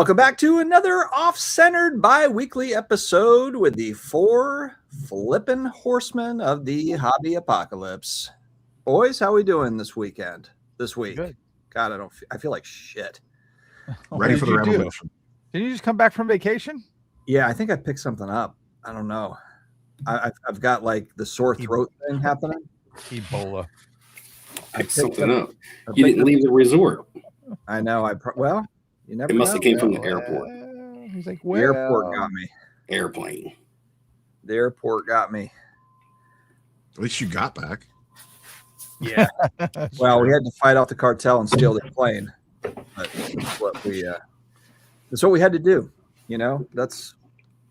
Welcome back to another off-centered bi-weekly episode with the four flippin' horsemen of the hobby apocalypse. Boys, how we doing this week? Good. God, I feel like shit. Ready for the revolution. Did you just come back from vacation? Yeah, I think I picked something up. I don't know. I've got like the sore throat thing happening. Ebola. Picked something up. You didn't leave the resort. I know. You never It must know. have came from the airport. He's like, The airport got me. Airplane. The airport got me. At least you got back. Yeah. Well, we had to fight off the cartel and steal their plane. But that's what we had to do. You know,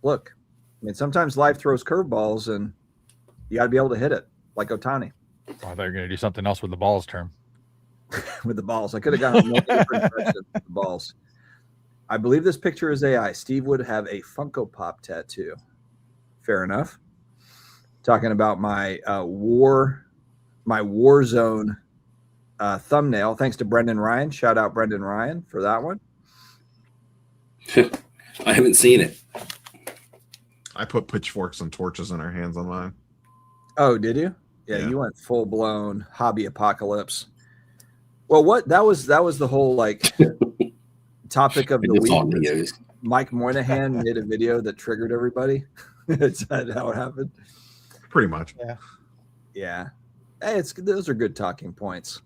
look, I mean, sometimes life throws curveballs and you got to be able to hit it like Ohtani. I thought you were going to do something else with the balls term. With the balls. I could have gone a different direction with the balls. I believe this picture is AI. Steve would have a Funko Pop tattoo. Fair enough. Talking about my war zone thumbnail. Thanks to Brendan Ryan. Shout out Brendan Ryan for that one. I haven't seen it. I put pitchforks and torches in our hands on mine. Oh, did you? Yeah. You went full blown hobby apocalypse. Well, that was the whole like topic of the week. Mike Moynihan made a video that triggered everybody. Is that how it happened? Pretty much. Yeah. Hey, those are good talking points.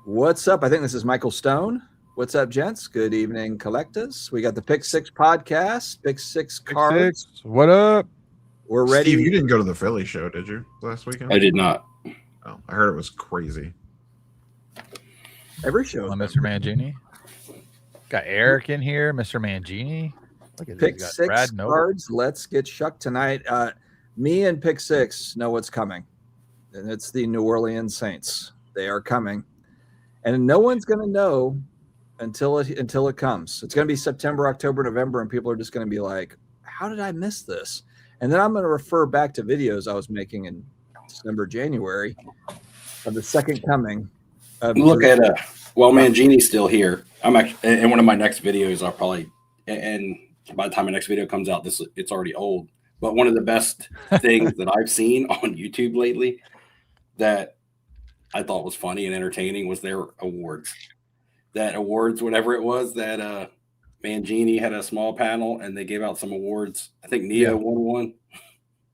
What's up? I think this is Michael Stone. What's up, gents? Good evening, collectors. We got the Pick Six podcast, Pick Six cards. What up? We're ready. Steve, you didn't go to the Philly show, did you, last weekend? I did not. Oh, I heard it was crazy. Every show. Mr. Mangini. Got Eric in here, Mr. Mangini. Look at Pick this. Six Brad Noble. cards. Let's get shucked tonight. Me and Pick Six know what's coming. And it's the New Orleans Saints. They are coming. And no one's going to know until it comes. It's going to be September, October, November, and people are just going to be like, how did I miss this? And then I'm going to refer back to videos I was making in December, January of the second coming. Look at Mangini's still here. I'm actually in one of my next videos. I'll probably, and by the time my next video comes out, it's already old. But one of the best things that I've seen on YouTube lately that I thought was funny and entertaining was their awards. That awards, whatever it was, that Mangini had a small panel and they gave out some awards. I think Neo won one.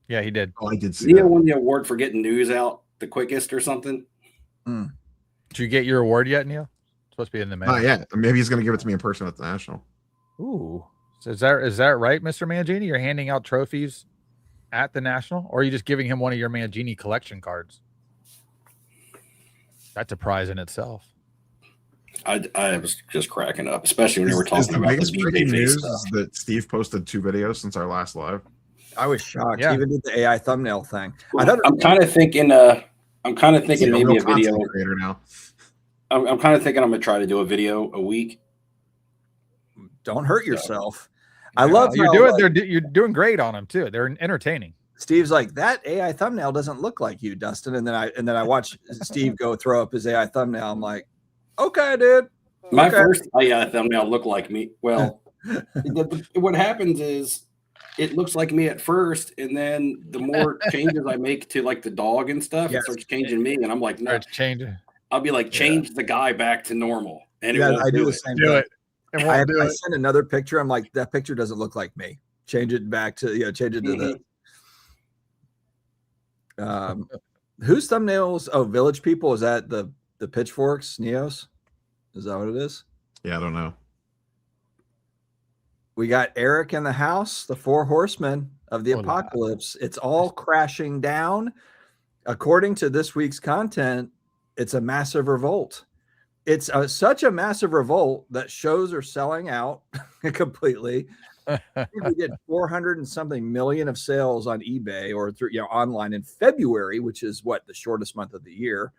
Yeah, he did. Oh, I did see Neo that. won the award for getting news out the quickest or something. Did you get your award yet, Neil? It's supposed to be in the mail. Not yet. Maybe he's going to give it to me in person at the National. Ooh. So is that right, Mr. Mangini? You're handing out trophies at the National, or are you just giving him one of your Mangini collection cards? That's a prize in itself. I was just cracking up, especially when they were talking the about biggest the breaking BJ news stuff. is that Steve posted 2 videos since our last live. I was shocked. Yeah. He even did the AI thumbnail thing. I'm kind of thinking maybe a video creator now. I'm kind of thinking I'm gonna try to do a video a week. Don't hurt yourself. I love you're doing great on them too. They're entertaining. Steve's like, that AI thumbnail doesn't look like you, Dustin. And then I watch Steve go throw up his AI thumbnail. I'm like, okay, dude. My first AI thumbnail looked like me. Well, what happens is it looks like me at first, and then the more changes I make to like the dog and stuff, it starts changing me, and I'm like, no, it's changing. I'll be like, change the guy back to normal, and I do the same thing. I sent another picture. I'm like, that picture doesn't look like me. Change it back to change it to the. Whose thumbnails? Oh, Village People. Is that the pitchforks? Neos? Is that what it is? Yeah, I don't know. We got Eric in the house, the 4 horsemen of the apocalypse. It's all crashing down. According to this week's content, it's a massive revolt. It's such a massive revolt that shows are selling out completely. We did 400 and something million of sales on eBay or through online in February, which is the shortest month of the year.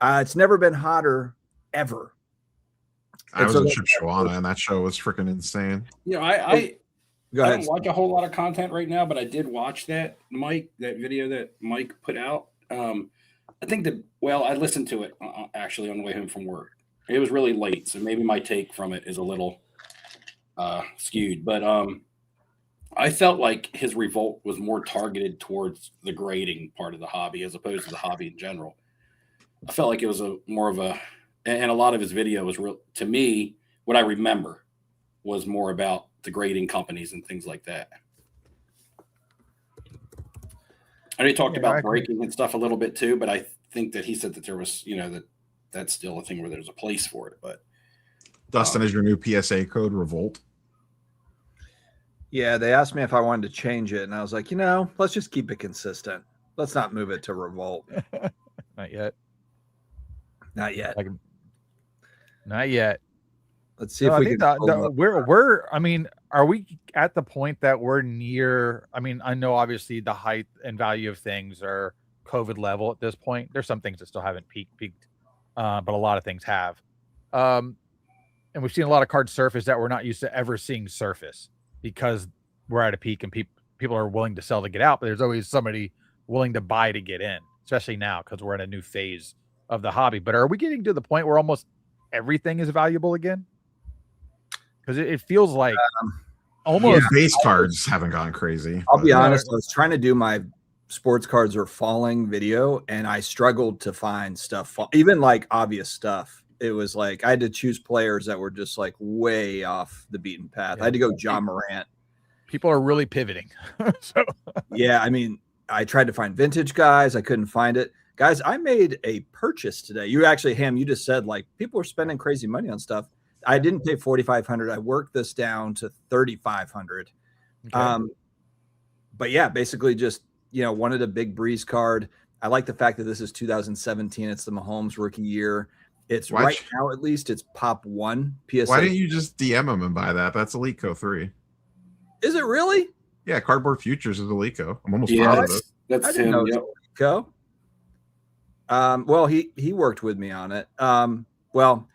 It's never been hotter ever. I was in Shipshawana, and that show was freaking insane. I don't watch a whole lot of content right now, but I did watch that video that Mike put out. I think I listened to it actually on the way home from work. It was really late, so maybe my take from it is a little skewed, but I felt like his revolt was more targeted towards the grading part of the hobby as opposed to the hobby in general. I felt like it was more of a, and a lot of his video was real to me. What I remember was more about the grading companies and things like that. I know he talked about breaking and stuff a little bit too, but I think that he said that there was, that's still a thing where there's a place for it. But Dustin, is your new PSA code Revolt? Yeah, they asked me if I wanted to change it, and I was like, let's just keep it consistent. Let's not move it to Revolt. Not yet. Not yet. Not yet. Let's see if we can. We're. I mean, are we at the point that we're near? I mean, I know obviously the height and value of things are COVID level at this point. There's some things that still haven't peaked, but a lot of things have. And we've seen a lot of cards surface that we're not used to ever seeing surface because we're at a peak and people are willing to sell to get out. But there's always somebody willing to buy to get in, especially now because we're in a new phase of the hobby. But are we getting to the point where almost everything is valuable again? Because it feels like almost base cards haven't gone crazy. I'll be honest, I was trying to do my sports cards are falling video, and I struggled to find stuff, even like obvious stuff. It was like I had to choose players that were just like way off the beaten path. I had to go John Morant. People are really pivoting. So yeah, I mean, I tried to find vintage guys. I couldn't find it. Guys, I made a purchase today. You actually, Ham, you just said like people are spending crazy money on stuff. I didn't pay $4,500. I worked this down to $3,500. Okay. But yeah, basically just, wanted a big breeze card. I like the fact that this is 2017. It's the Mahomes rookie year. It's right now, at least it's pop 1 PSA. Why didn't you just DM him and buy that? That's Elite Co 3. Is it really? Yeah, Cardboard Futures is Elite Co. I'm almost positive. That's I didn't know it was Elite Co. Well, he worked with me on it. Well,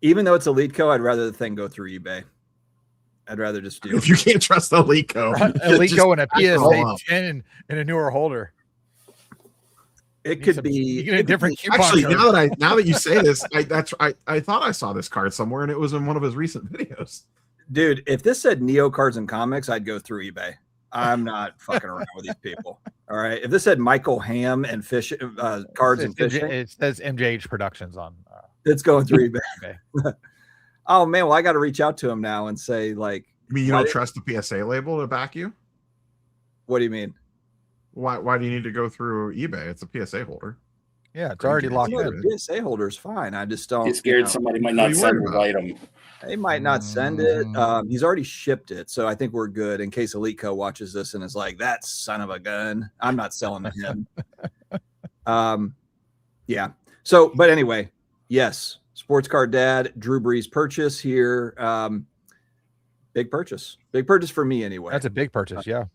even though it's Elite Co, I'd rather the thing go through eBay. I'd rather just do. If you can't trust Elite Co, Elite Co and a PSA 10 and a newer holder. It could be you get a different coupon actually code. now that you say this, I thought I saw this card somewhere and it was in one of his recent videos. Dude, if this said Neo Cards and Comics, I'd go through eBay. I'm not fucking around with these people. All right. If this said Michael Ham and fish cards and fishing, it says MJH Productions on. It's going through eBay. Oh man, well I got to reach out to him now and say like. You mean you don't trust the PSA label to back you? What do you mean? Why do you need to go through eBay? It's a Psa holder. Yeah, it's already locked in. The PSA holder is fine. I just don't. Get scared somebody might not send the item. They might not send it. He's already shipped it, so I think we're good. In case Elite Co watches this and is like, "That son of a gun," I'm not selling to him. Yeah. So, but anyway, yes, Sports Card Dad, Drew Brees purchase here. Big purchase for me anyway. That's a big purchase, yeah,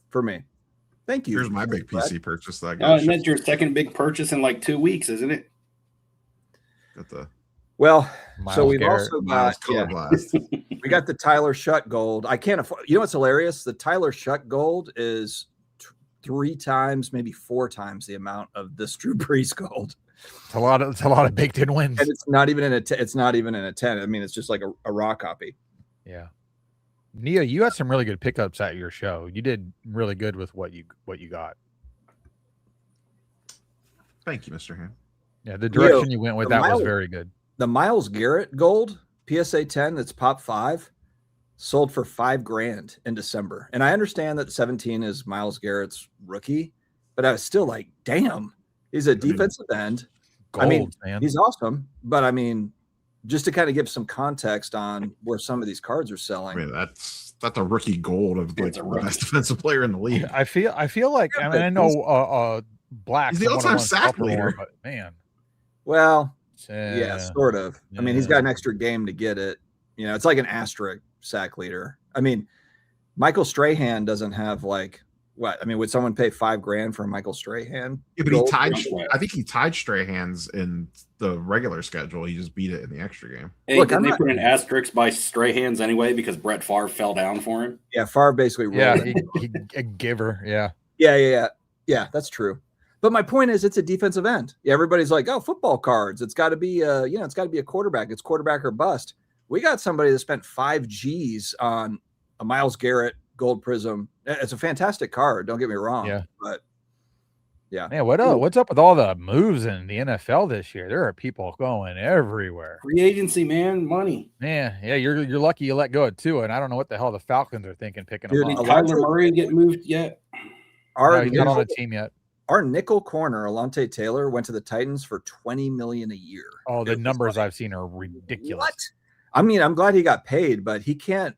for me. Thank you. Here's my big PC purchase. That and that's your second big purchase in like 2 weeks, isn't it? Got the so we've also got we got the Tyler Shutt Gold. I can't afford. You know what's hilarious? The Tyler Shutt Gold is 3 times, maybe 4 times the amount of this Drew Brees Gold. It's a lot of baked in wins, and it's not even in a. It's not even in a 10. I mean, it's just like a raw copy. Yeah. Nia, you had some really good pickups at your show. You did really good with what you got. Thank you, Mr. Ham. Yeah, the direction you went with that was very good. The Myles Garrett Gold PSA 10 that's pop 5 sold for $5,000 in December. And I understand that 17 is Myles Garrett's rookie, but I was still like, damn, he's a defensive end. Gold, man. He's awesome, but I mean, just to kind of give some context on where some of these cards are selling. I mean, that's a rookie gold of like the best defensive player in the league. I feel like I know Black. He's the all-time sack leader, but man. Well, yeah, sort of. Yeah. I mean, he's got an extra game to get it. It's like an asterisk sack leader. I mean, Michael Strahan doesn't have like what? I mean, would someone pay $5,000 for Michael Strahan? Yeah, but I think he tied Strahan's in the regular schedule. He just beat it in the extra game. Hey, didn't they put an asterisk by Strahan's anyway because Brett Favre fell down for him? Yeah, Favre basically rolled. Yeah, he a giver. Yeah. Yeah, that's true. But my point is, it's a defensive end. Yeah, everybody's like, "Oh, football cards. It's got to be, it's got to be a quarterback. It's quarterback or bust." We got somebody that spent 5 G's on a Myles Garrett Gold Prism. It's a fantastic card. Don't get me wrong. Yeah. But yeah. Man, what's up with all the moves in the NFL this year? There are people going everywhere. Free agency, man, money. Man, yeah, you're lucky you let go of Tua, and I don't know what the hell the Falcons are thinking picking him Did up. Kyler Murray get moved yet? No, he's not on the team yet. Our nickel corner, Alontae Taylor, went to the Titans for $20 million a year. Oh, the numbers I've seen are ridiculous. What? I mean, I'm glad he got paid, but he can't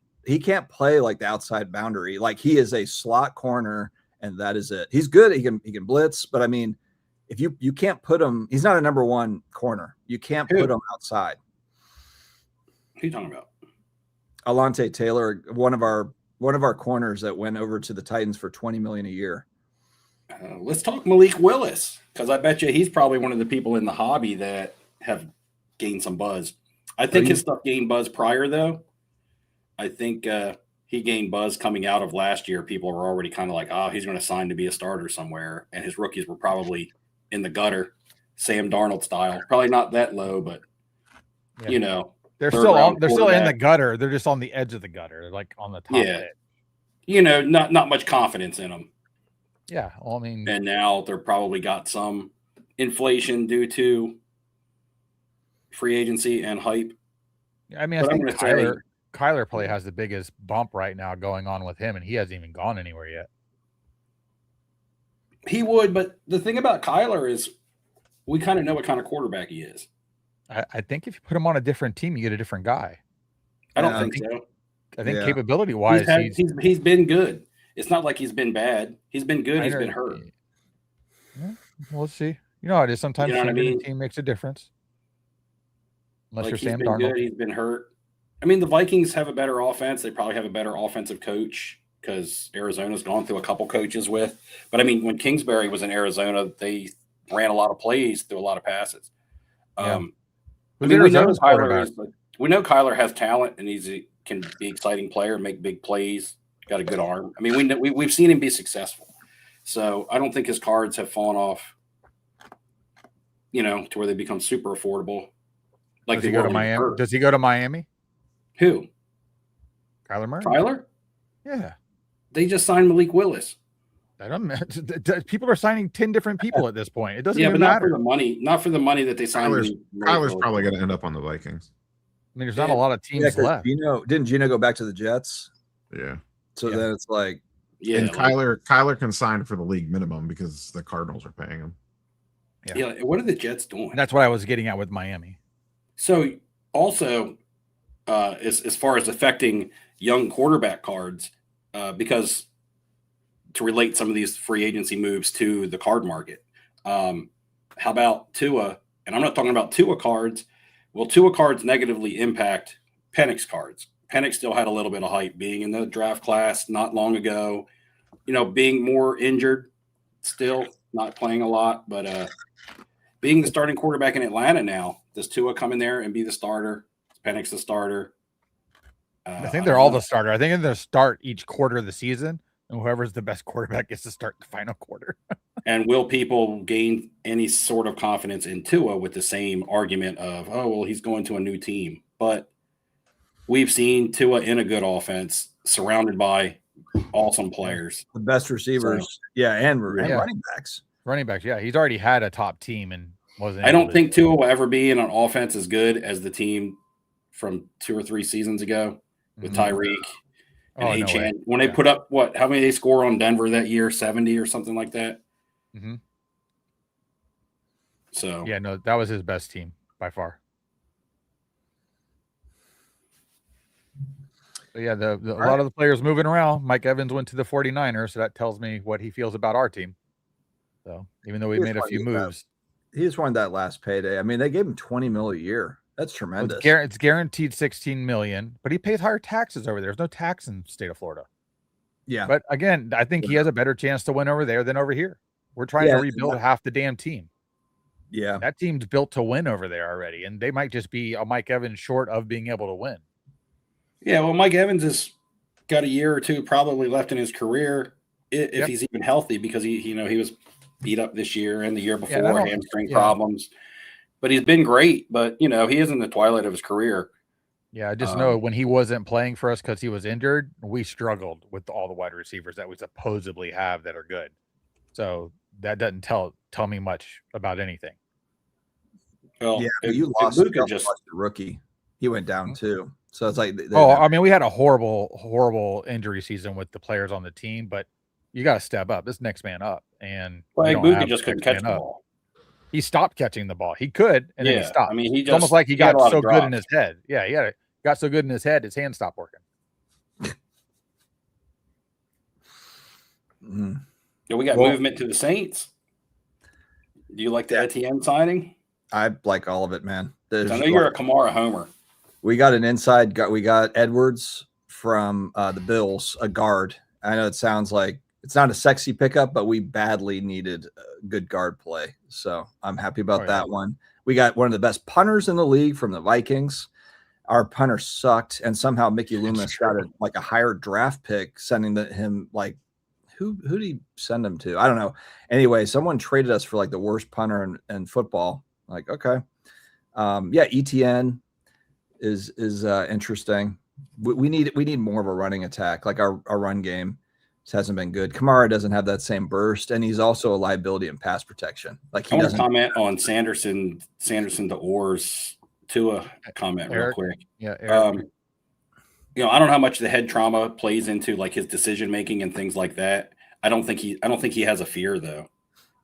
play like the outside boundary. Like, he is a slot corner, and that is it. He's good. He can blitz, but I mean, if you can't put him, he's not a number one corner. You can't put him outside. Who are you talking about? Alontae Taylor, one of our corners that went over to the Titans for $20 million a year. Let's talk Malik Willis, because I bet you he's probably one of the people in the hobby that have gained some buzz. I think his stuff gained buzz prior, though. I think he gained buzz coming out of last year. People were already kind of like, oh, he's going to sign to be a starter somewhere. And his rookies were probably in the gutter, Sam Darnold style. Probably not that low, but, you know. They're still in the gutter. They're just on the edge of the gutter. They're like on the top of it. You know, not much confidence in them. Yeah, well, I mean, and now they're probably got some inflation due to free agency and hype. I mean, I think Kyler probably has the biggest bump right now going on with him, and he hasn't even gone anywhere yet. He would, but the thing about Kyler is we kind of know what kind of quarterback he is. I think if you put him on a different team, you get a different guy. I don't think so. I think capability-wise, he's been good. It's not like he's been bad. He's been good. He's been hurt. Yeah, we'll see. You know how it is. Sometimes changing a team makes a difference. Unless you're Sam Darnold. Good. He's been hurt. I mean, the Vikings have a better offense. They probably have a better offensive coach because Arizona's gone through a couple coaches with. But, I mean, when Kingsbury was in Arizona, they ran a lot of plays through a lot of passes. Yeah. I mean, we know Kyler has talent and he can be an exciting player, make big plays. Got a good arm. I mean, we've seen him be successful. So I don't think his cards have fallen off, you know, to where they become super affordable. Like Does he go to Miami? Does he go to Miami? Who? Kyler Murray. Kyler? Yeah. They just signed Malik Willis. People are signing 10 different people at this point. It doesn't even matter. Not for the money that they signed. Kyler's probably going to end up on the Vikings. I mean, there's not a lot of teams left. Didn't Gino go back to the Jets? Yeah. So then it's like, and Kyler can sign for the league minimum because the Cardinals are paying him. Yeah. What are the Jets doing? And that's what I was getting at with Miami. So also, as far as affecting young quarterback cards, because to relate some of these free agency moves to the card market, how about Tua? And I'm not talking about Tua cards. Will Tua cards negatively impact Penix cards? Penix still had a little bit of hype being in the draft class not long ago, you know, being more injured, still not playing a lot, but being the starting quarterback in Atlanta now, does Tua come in there and be the starter? Is Penix the starter? I think they're all the starter. I think they'll start each quarter of the season, and whoever's the best quarterback gets to start the final quarter. And will people gain any sort of confidence in Tua with the same argument of, oh, well, he's going to a new team? But we've seen Tua in a good offense, surrounded by awesome players, the best receivers, and running backs. Running backs, yeah. He's already had a top team and wasn't. I don't think Tua will ever be in an offense as good as the team from 2 or 3 seasons ago with Tyreek and Achane. When they put up how many they score on Denver that year? 70 or something like that. Mm-hmm. So that was his best team by far. So a lot of the players moving around. Mike Evans went to the 49ers, so that tells me what he feels about our team. So even though we made a few moves, he just wanted that last payday. I mean, they gave him $20 million a year. That's tremendous. It's guaranteed $16 million, but he pays higher taxes over there. There's no tax in the state of Florida. Yeah, but again, I think he has a better chance to win over there than over here. We're trying to rebuild half the damn team. Yeah, that team's built to win over there already, and they might just be a Mike Evans short of being able to win. Yeah, well, Mike Evans has got a year or two probably left in his career if he's even healthy, because he was beat up this year and the year before, hamstring problems. But he's been great. But he is in the twilight of his career. Yeah, I just know when he wasn't playing for us because he was injured, we struggled with all the wide receivers that we supposedly have that are good. So that doesn't tell me much about anything. Well, yeah, but you lost the rookie. He went down too. So it's like, I mean, we had a horrible injury season with the players on the team, but you got to step up. This next man up, and Buka just couldn't catch the ball. He stopped catching the ball. He could, and then he stopped. I mean, it's almost like he got so good in his head. Yeah, he got so good in his head, his hand stopped working. Yeah, we got movement to the Saints. Do you like the Etienne signing? I like all of it, man. I know you're a Kamara homer. We got an inside. We got Edwards from the Bills, a guard. I know it sounds like it's not a sexy pickup, but we badly needed good guard play. So I'm happy about that one. We got one of the best punters in the league from the Vikings. Our punter sucked, and somehow Mickey Loomis got a higher draft pick, sending him like who did he send him to? I don't know. Anyway, someone traded us for like the worst punter in football. Like, okay. ETN is interesting. We need more of a running attack. Like our run game hasn't been good. Kamara doesn't have that same burst, and he's also a liability in pass protetion. Like I want to comment on Sanderson to Orr's Tua comment real quick. Yeah, Eric. I don't know how much the head trauma plays into like his decision making and things like that. I don't think he has a fear though,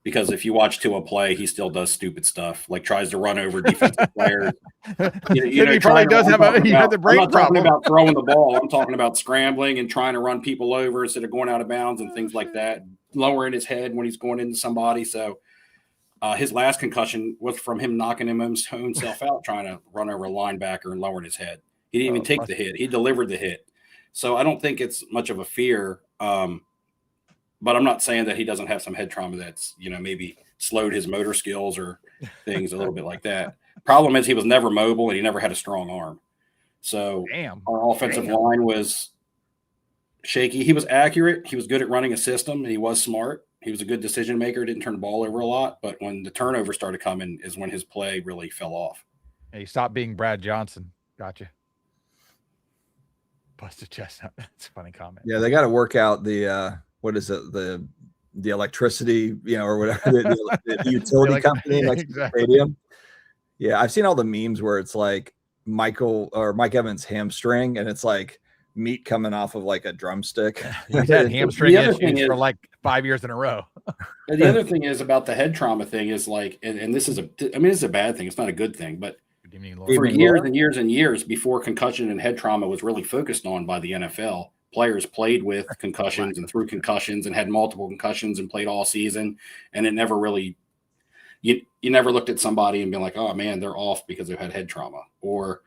because if you watch Tua play, he still does stupid stuff, like tries to run over defensive players. He probably does have the brain problem. I'm not talking about throwing the ball. I'm talking about scrambling and trying to run people over instead of going out of bounds and things like that, lowering his head when he's going into somebody. So his last concussion was from him knocking himself out, trying to run over a linebacker and lowering his head. He didn't even take the hit. He delivered the hit. So I don't think it's much of a fear. But I'm not saying that he doesn't have some head trauma that's, maybe slowed his motor skills or things a little bit like that. Problem is he was never mobile and he never had a strong arm. So our offensive line was shaky. He was accurate. He was good at running a system, and he was smart. He was a good decision maker, didn't turn the ball over a lot. But when the turnover started coming is when his play really fell off. He stopped being Brad Johnson. Gotcha. Busted chestnut. That's a funny comment. Yeah, they got to work out the what is it, the electricity, or whatever, the utility company next to the stadium. Yeah, I've seen all the memes where it's like Mike Evans' hamstring, and it's like meat coming off of like a drumstick. He's had hamstring issues for like 5 years in a row. The other thing is about the head trauma thing is like, and this is a bad thing. It's not a good thing, but for years and years and years before concussion and head trauma was really focused on by the NFL, players played with concussions and through concussions and had multiple concussions and played all season. And it never really, you never looked at somebody and been like, oh man, they're off because they've had head trauma or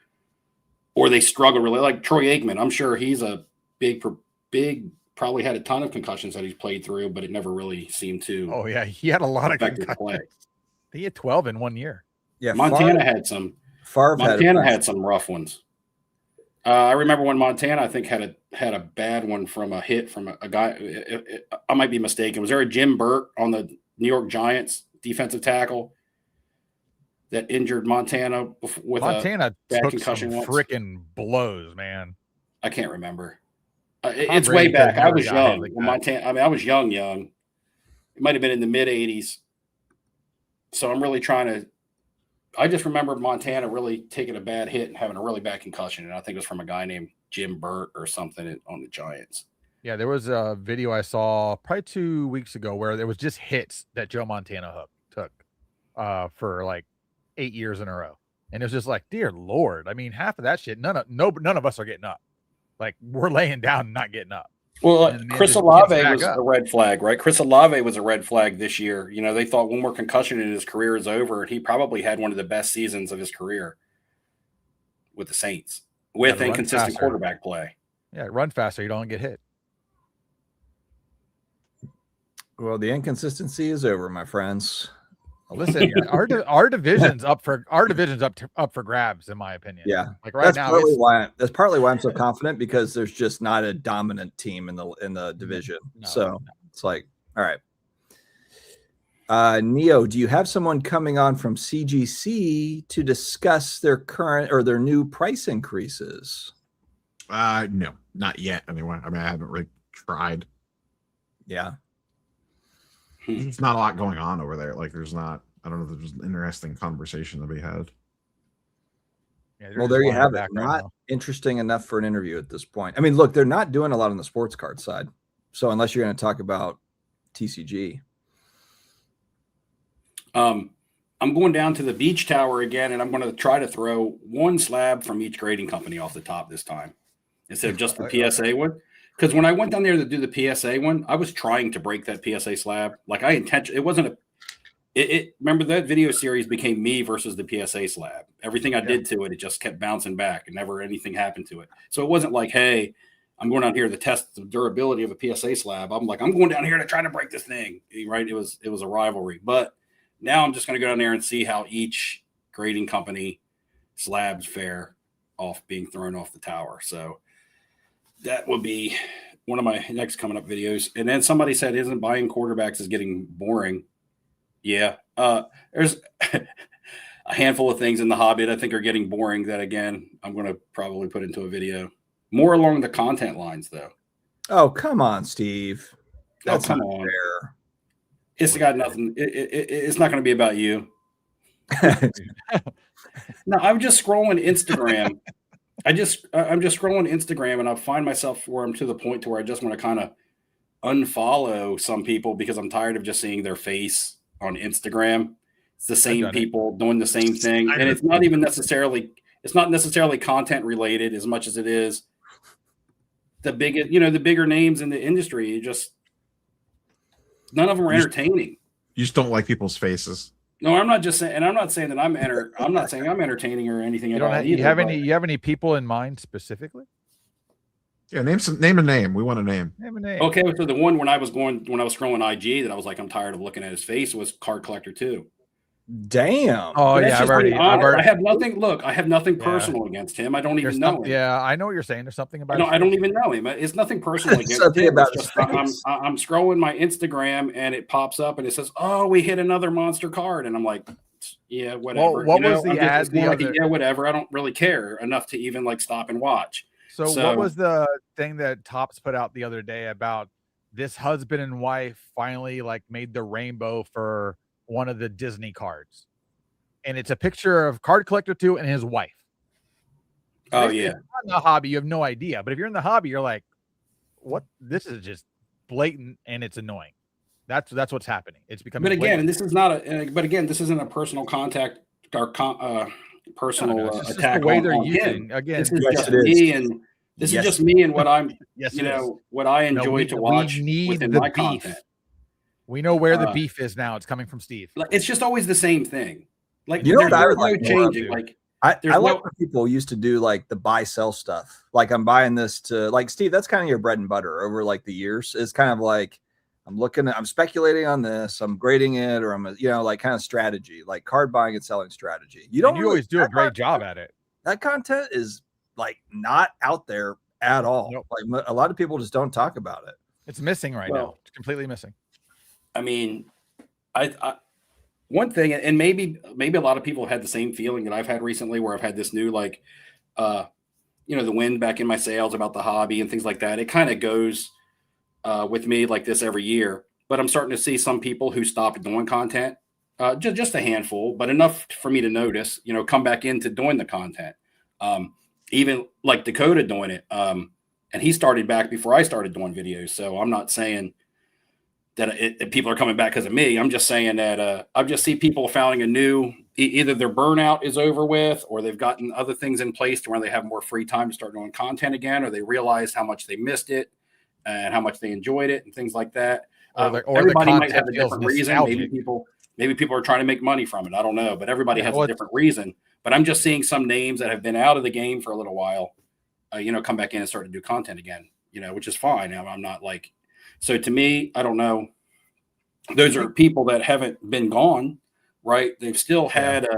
they struggle really, like Troy Aikman. I'm sure he's a big, probably had a ton of concussions that he's played through, but it never really seemed to. Oh yeah. He had a lot of concussions. Play. He had 12 in 1 year. Yeah. Montana had some rough ones. I remember when Montana, I think, had a bad one from a hit from a guy. I might be mistaken. Was there a Jim Burt on the New York Giants defensive tackle that injured Montana with a bad concussion? Freaking blows, man. I can't remember. It's way back. I was young. Like Montana. I was young. It might have been in the mid '80s. So I'm really trying to. I just remember Montana really taking a bad hit and having a really bad concussion. And I think it was from a guy named Jim Burt or something on the Giants. Yeah, there was a video I saw probably 2 weeks ago where there was just hits that Joe Montana took for like 8 years in a row. And it was just like, dear Lord. I mean, half of that shit, none of us are getting up. Like, we're laying down and not getting up. Well, Chris Olave was a red flag, right? Chris Olave was a red flag this year. They thought one more concussion and his career is over. And he probably had one of the best seasons of his career with the Saints with inconsistent quarterback play. Yeah, run faster. You don't get hit. Well, the inconsistency is over, my friends. Listen, our division's up for grabs, in my opinion. Yeah, like that's partly why I'm so confident, because there's just not a dominant team in the division. It's like, all right. Neo, do you have someone coming on from CGC to discuss their current or their new price increases? No, not yet. Anyway, I mean, I haven't really tried. Yeah. There's not a lot going on over there. Like, there's not. I don't know if there's an interesting conversation to be had. Yeah, Well, there you have it. Not interesting enough for an interview at this point. I mean, look, they're not doing a lot on the sports card side. So unless you're going to talk about TCG. I'm going down to the beach tower again, and I'm going to try to throw one slab from each grading company off the top this time instead of just the PSA one. Because when I went down there to do the PSA one, I was trying to break that PSA slab. Like it wasn't remember that video series became me versus the PSA slab. Everything I did to it, it just kept bouncing back and never anything happened to it. So it wasn't like, hey, I'm going down here to test the durability of a PSA slab. I'm like, I'm going down here to try to break this thing. Right. It was a rivalry. But now I'm just going to go down there and see how each grading company slabs fare off being thrown off the tower. So that would be one of my next coming up videos. And then somebody said, isn't buying quarterbacks is getting boring? Yeah. There's a handful of things in the hobby that I think are getting boring that, again, I'm going to probably put into a video. More along the content lines, though. Oh, come on, Steve. That's not fair. It's got nothing. It's not going to be about you. No, I'm just scrolling Instagram. I'm just scrolling Instagram, and I find myself where I'm to the point to where I just want to kind of unfollow some people because I'm tired of just seeing their face on Instagram. It's the same people doing the same thing, and it's not necessarily content related as much as it is the bigger names in the industry. None of them are entertaining. You just don't like people's faces. No, I'm not just saying, and I'm not saying that I'm not saying I'm entertaining or anything at all. You have any people in mind specifically? Yeah, name a name. We want a name. Name a name. Okay, so the one when I was scrolling IG that I was like, I'm tired of looking at his face was Card Collector 2. Damn. Oh yeah, I have nothing. Look, I have nothing personal against him. I don't even know him. Yeah, I know what you're saying. There's something about. I don't even know him. It's nothing personal against him. I'm scrolling my Instagram and it pops up and it says, "Oh, we hit another monster card," and I'm like, "Yeah, whatever." Well, what was the ad? Yeah, whatever. I don't really care enough to even like stop and watch. So what was the thing that Topps put out the other day about this husband and wife finally like made the rainbow for one of the Disney cards, and it's a picture of Card Collector 2 and his wife. Oh yeah. If you're not in the hobby, you have no idea. But if you're in the hobby, you're like, what? This is just blatant and it's annoying. That's what's happening. It's becoming. But again, this isn't a personal contact or personal attack. The way they're using him. Again, this is just me and this is just me and what I'm. What I enjoy to watch within my content. We know where the beef is now. It's coming from Steve. It's just always the same thing. Like, you know what I would like changing. Like, I like when people used to do like the buy sell stuff. Like, I'm buying this to, like, Steve, that's kind of your bread and butter over like the years. It's kind of like I'm speculating on this, I'm grading it, or I'm like kind of strategy, like card buying and selling strategy. You always do a great job at it. That content is like not out there at all. Nope. Like a lot of people just don't talk about it. It's missing right now. It's completely missing. I mean, I one thing, and maybe a lot of people have had the same feeling that I've had recently, where I've had this new the wind back in my sails about the hobby and things like that. It kind of goes with me like this every year, but I'm starting to see some people who stopped doing content, just a handful, but enough for me to notice, come back into doing the content. Even like Dakota doing it, and he started back before I started doing videos. So I'm not saying that people are coming back because of me. I'm just saying that I just see people finding a new, either their burnout is over with, or they've gotten other things in place to where they have more free time to start doing content again, or they realize how much they missed it and how much they enjoyed it and things like that. Everybody might have a different reason. Maybe people are trying to make money from it. I don't know, but everybody has a different reason. But I'm just seeing some names that have been out of the game for a little while, come back in and start to do content again, which is fine. I'm not like, so to me, I don't know. Those are people that haven't been gone, right? They've still had,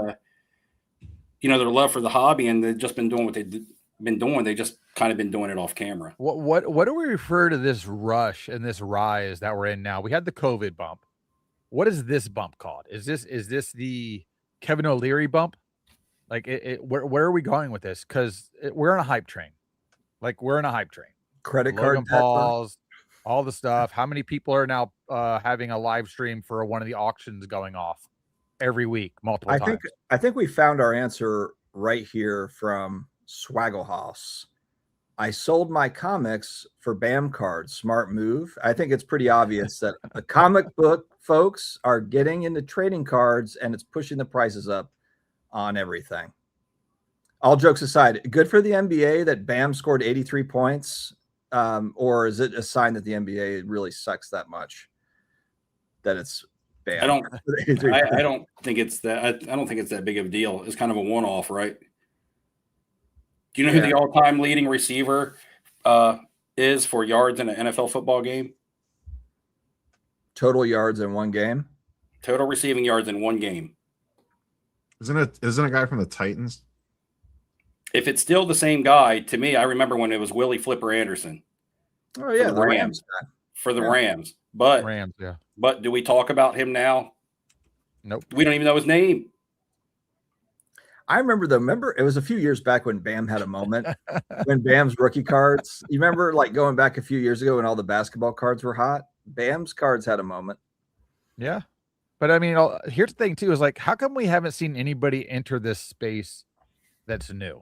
their love for the hobby, and they've just been doing what they've been doing. They just kind of been doing it off camera. What do we refer to this rush and this rise that we're in now? We had the COVID bump, what is this bump called? Is this the Kevin O'Leary bump? Like, where are we going with this? Because we're on a hype train. Like, we're in a hype train. Credit card Logan debt, Paul's, all the stuff. How many people are now having a live stream for one of the auctions going off every week, multiple times? I think we found our answer right here from Swagglehouse. I sold my comics for BAM cards. Smart move. I think it's pretty obvious that the comic book folks are getting into trading cards, and it's pushing the prices up on everything. All jokes aside, good for the NBA that BAM scored 83 points. Or is it a sign that the NBA really sucks that much that it's BAM? I don't think it's that. I don't think it's that big of a deal. It's kind of a one-off, right? Do you know who the all-time leading receiver is for yards in an NFL football game? Total yards in one game? Total receiving yards in one game. Isn't a guy from the Titans? If it's still the same guy, to me, I remember when it was Willie Flipper Anderson. Oh yeah, the Rams. For the Rams. But Rams, yeah. But do we talk about him now? Nope. We don't even know his name. I remember it was a few years back when BAM had a moment when BAM's rookie cards. You remember like going back a few years ago when all the basketball cards were hot? BAM's cards had a moment. Yeah. But I mean, here's the thing too, is like, how come we haven't seen anybody enter this space that's new?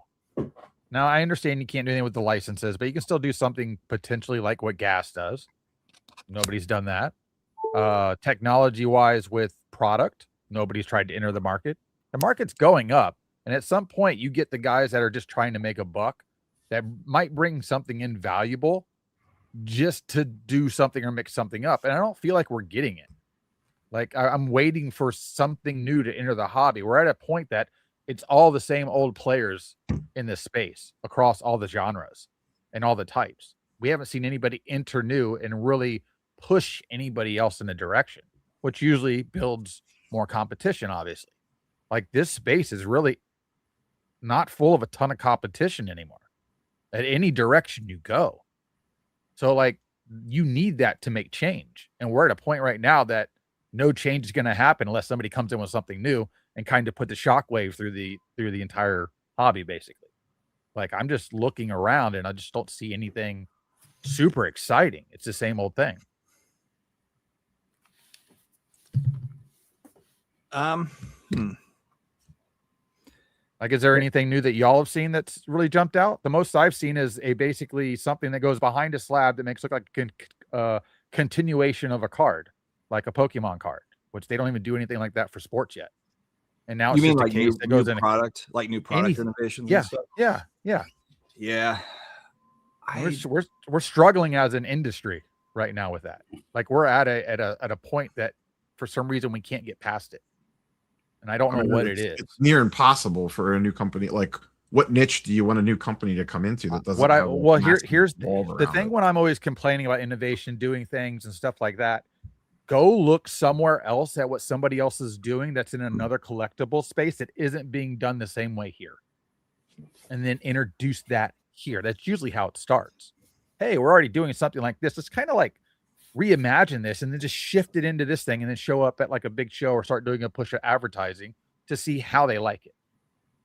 Now, I understand you can't do anything with the licenses, but you can still do something potentially like what Gas does. Nobody's done that. Technology-wise with product, nobody's tried to enter the market. The market's going up. And at some point, you get the guys that are just trying to make a buck that might bring something invaluable just to do something or mix something up. And I don't feel like we're getting it. Like, I'm waiting for something new to enter the hobby. We're at a point that it's all the same old players in this space across all the genres and all the types. We haven't seen anybody enter new and really push anybody else in a direction, which usually builds more competition, obviously. Like, this space is really not full of a ton of competition anymore at any direction you go. So like, you need that to make change. And we're at a point right now that no change is going to happen unless somebody comes in with something new and kind of put the shockwave through the entire hobby, basically. Like, I'm just looking around and I just don't see anything super exciting. It's the same old thing. Like, is there anything new that y'all have seen that's really jumped out? The most I've seen is basically something that goes behind a slab that makes it look like a continuation of a card, like a Pokemon card, which they don't even do anything like that for sports yet. And now you it's mean just like a case that goes in product, like new product innovations? Yeah, and stuff? yeah. We're We're struggling as an industry right now with that. Like, we're at a point that for some reason we can't get past it. And I don't know what it is. It's near impossible for a new company. Like, what niche do you want a new company to come into that doesn't? Here's the thing. When I'm always complaining about innovation, doing things and stuff like that, go look somewhere else at what somebody else is doing that's in another collectible space that isn't being done the same way here, and then introduce that here. That's usually how it starts. Hey, we're already doing something like this. Let's kind of like reimagine this and then just shift it into this thing and then show up at like a big show or start doing a push of advertising to see how they like it.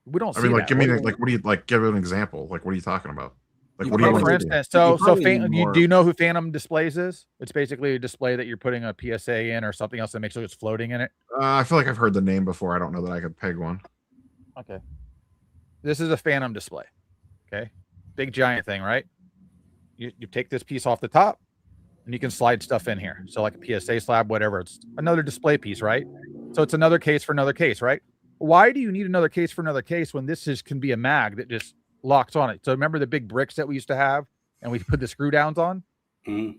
We don't see like, that. give me like, what do you like? Give an example. Like, what are you talking about? Like, what do you for instance? So do you know who Phantom Displays is? It's basically a display that you're putting a PSA in or something else that makes it it's floating in it. I feel like I've heard the name before. I don't know that I could peg one. Okay. This is a Phantom display. Okay. Big giant thing, right? You take this piece off the top and you can slide stuff in here. So like a PSA slab, whatever. It's another display piece, right? So it's another case for another case, right? Why do you need another case for another case when this can be a mag that just locks on it? So remember the big bricks that we used to have and we put the screw downs on? Mm-hmm.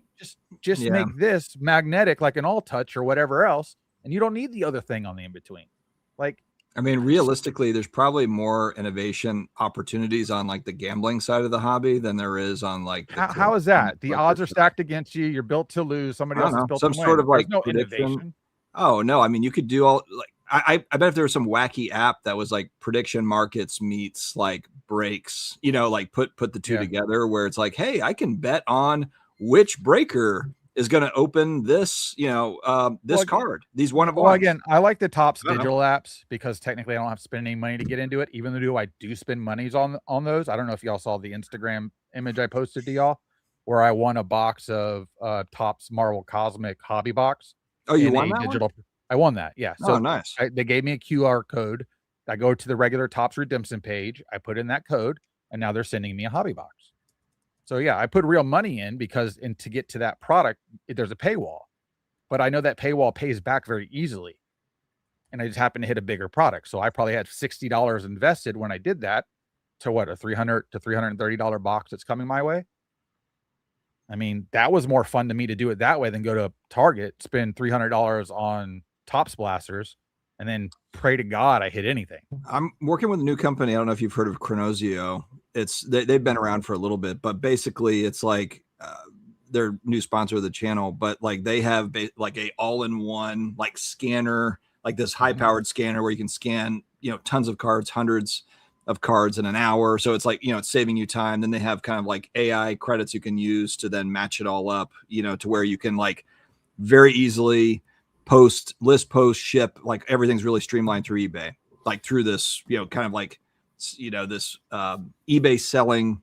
Just make this magnetic like an all touch or whatever else. And you don't need the other thing on the in-between. Like, I mean, realistically, there's probably more innovation opportunities on like the gambling side of the hobby than there is on like. How is that? The odds are stacked against you. You're built to lose. Somebody else is built some to win. sort of like no prediction. innovation. Oh no! I mean, you could do all like I bet if there was some wacky app that was like prediction markets meets like breaks, like put the two together where it's like, hey, I can bet on which breaker is going to open this, this card, these one of Well, ones. again, I like the Topps digital apps because technically I don't have to spend any money to get into it. Even though I do spend monies on those. I don't know if y'all saw the Instagram image I posted to y'all where I won a box of Topps Marvel Cosmic Hobby Box. Oh, you won that digital one? I won that. Yeah. So nice. They gave me a QR code. I go to the regular Topps redemption page. I put in that code, and now they're sending me a hobby box. So yeah, I put real money in because to get to that product, there's a paywall, but I know that paywall pays back very easily. And I just happened to hit a bigger product. So I probably had $60 invested when I did that to a $300 to $330 box that's coming my way. I mean, that was more fun to me to do it that way than go to Target, spend $300 on Topps blasters, and then pray to God I hit anything. I'm working with a new company. I don't know if you've heard of Kronozio. They've been around for a little bit, but basically it's like their new sponsor of the channel, but like they have like a all-in-one like scanner, like this high-powered scanner where you can scan, tons of cards, hundreds of cards in an hour. So it's like, it's saving you time. Then they have kind of like AI credits you can use to then match it all up, to where you can like very easily post, ship, like everything's really streamlined through eBay, like through this, kind of like, this eBay selling,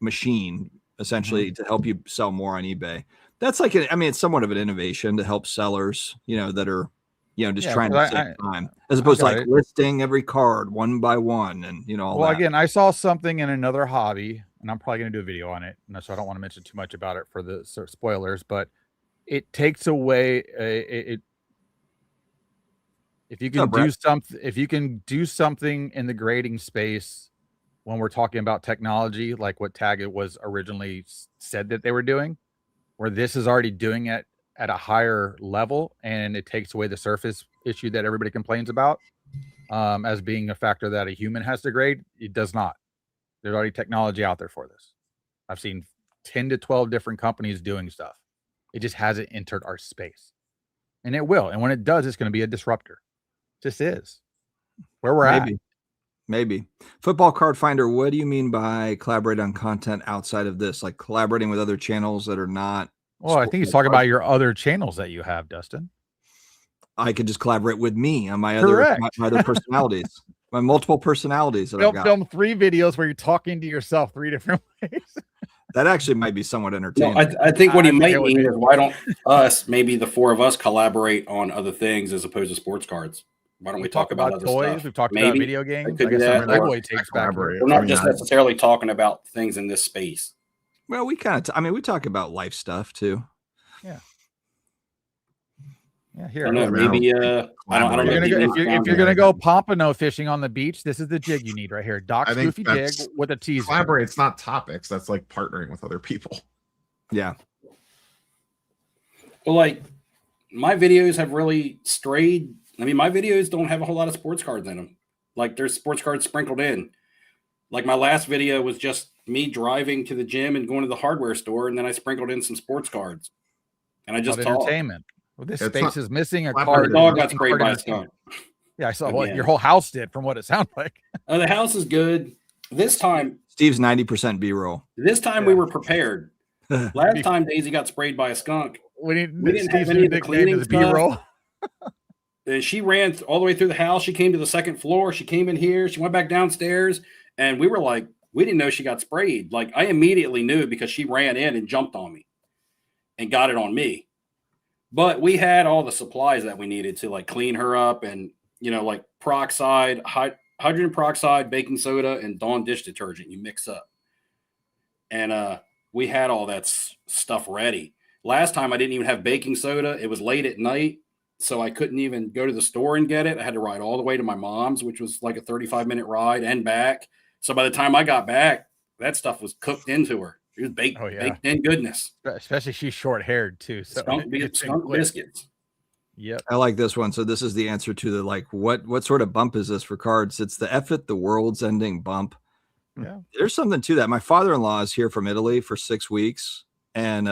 machine essentially to help you sell more on eBay. That's like, it's somewhat of an innovation to help sellers, that are, just trying to save time as opposed to like listing every card one by one and, all that. Again, I saw something in another hobby and I'm probably going to do a video on it. And so I don't want to mention too much about it for the spoilers, but it takes away if you can do something in the grading space when we're talking about technology, like what Tag was originally said that they were doing, where this is already doing it at a higher level, and it takes away the surface issue that everybody complains about as being a factor that a human has to grade. It does not. There's already technology out there for this. I've seen 10 to 12 different companies doing stuff. It just hasn't entered our space, and it will. And when it does, it's going to be a disruptor. Just is where we're at. Maybe. Football Card Finder, what do you mean by collaborate on content outside of this? Like collaborating with other channels that are not? Well, I think he's talking about your other channels that you have, Dustin. I could just collaborate with me on my other personalities, my multiple personalities that I've got. Film 3 videos where you're talking to yourself 3 different ways. That actually might be somewhat entertaining. No, I think what he might mean is why don't maybe the 4 of us collaborate on other things as opposed to sports cards? Why don't we talk about other toys? stuff? We've talked about video games. Could do that. We're not just necessarily talking about things in this space. Well, we kind of, we talk about life stuff too. Yeah. Yeah. Here, I don't know. Maybe I don't know. If you're gonna go pompano fishing on the beach, this is the jig you need right here. Doc's Goofy jig with a teaser. Collaborate. It's not topics. That's like partnering with other people. Yeah. Well, like my videos have really strayed. My videos don't have a whole lot of sports cards in them. Like there's sports cards sprinkled in. Like my last video was just me driving to the gym and going to the hardware store, and then I sprinkled in some sports cards. And I just entertainment. Well, this space is missing a card. The dog got sprayed by a skunk. Yeah, I saw what your whole house did from what it sounded like. The house is good. This time, Steve's 90% B-roll. This time we were prepared. Last time Daisy got sprayed by a skunk. We didn't have any of the cleaning B-roll. She ran all the way through the house. She came to the second floor. She came in here. She went back downstairs. And we were like, we didn't know she got sprayed. Like I immediately knew because she ran in and jumped on me and got it on me. But we had all the supplies that we needed to like clean her up and, like peroxide, hydrogen peroxide, baking soda, and Dawn dish detergent you mix up. And we had all that stuff ready. Last time I didn't even have baking soda. It was late at night. So I couldn't even go to the store and get it. I had to ride all the way to my mom's, which was like a 35-minute ride and back. So by the time I got back, that stuff was cooked into her. It was baked in goodness. Especially she's short-haired too. So skunk biscuits. Yep. I like this one. So this is the answer to the like, what sort of bump is this for cards? It's the F it, the world's ending bump. Yeah. There's something to that. My father-in-law is here from Italy for 6 weeks, and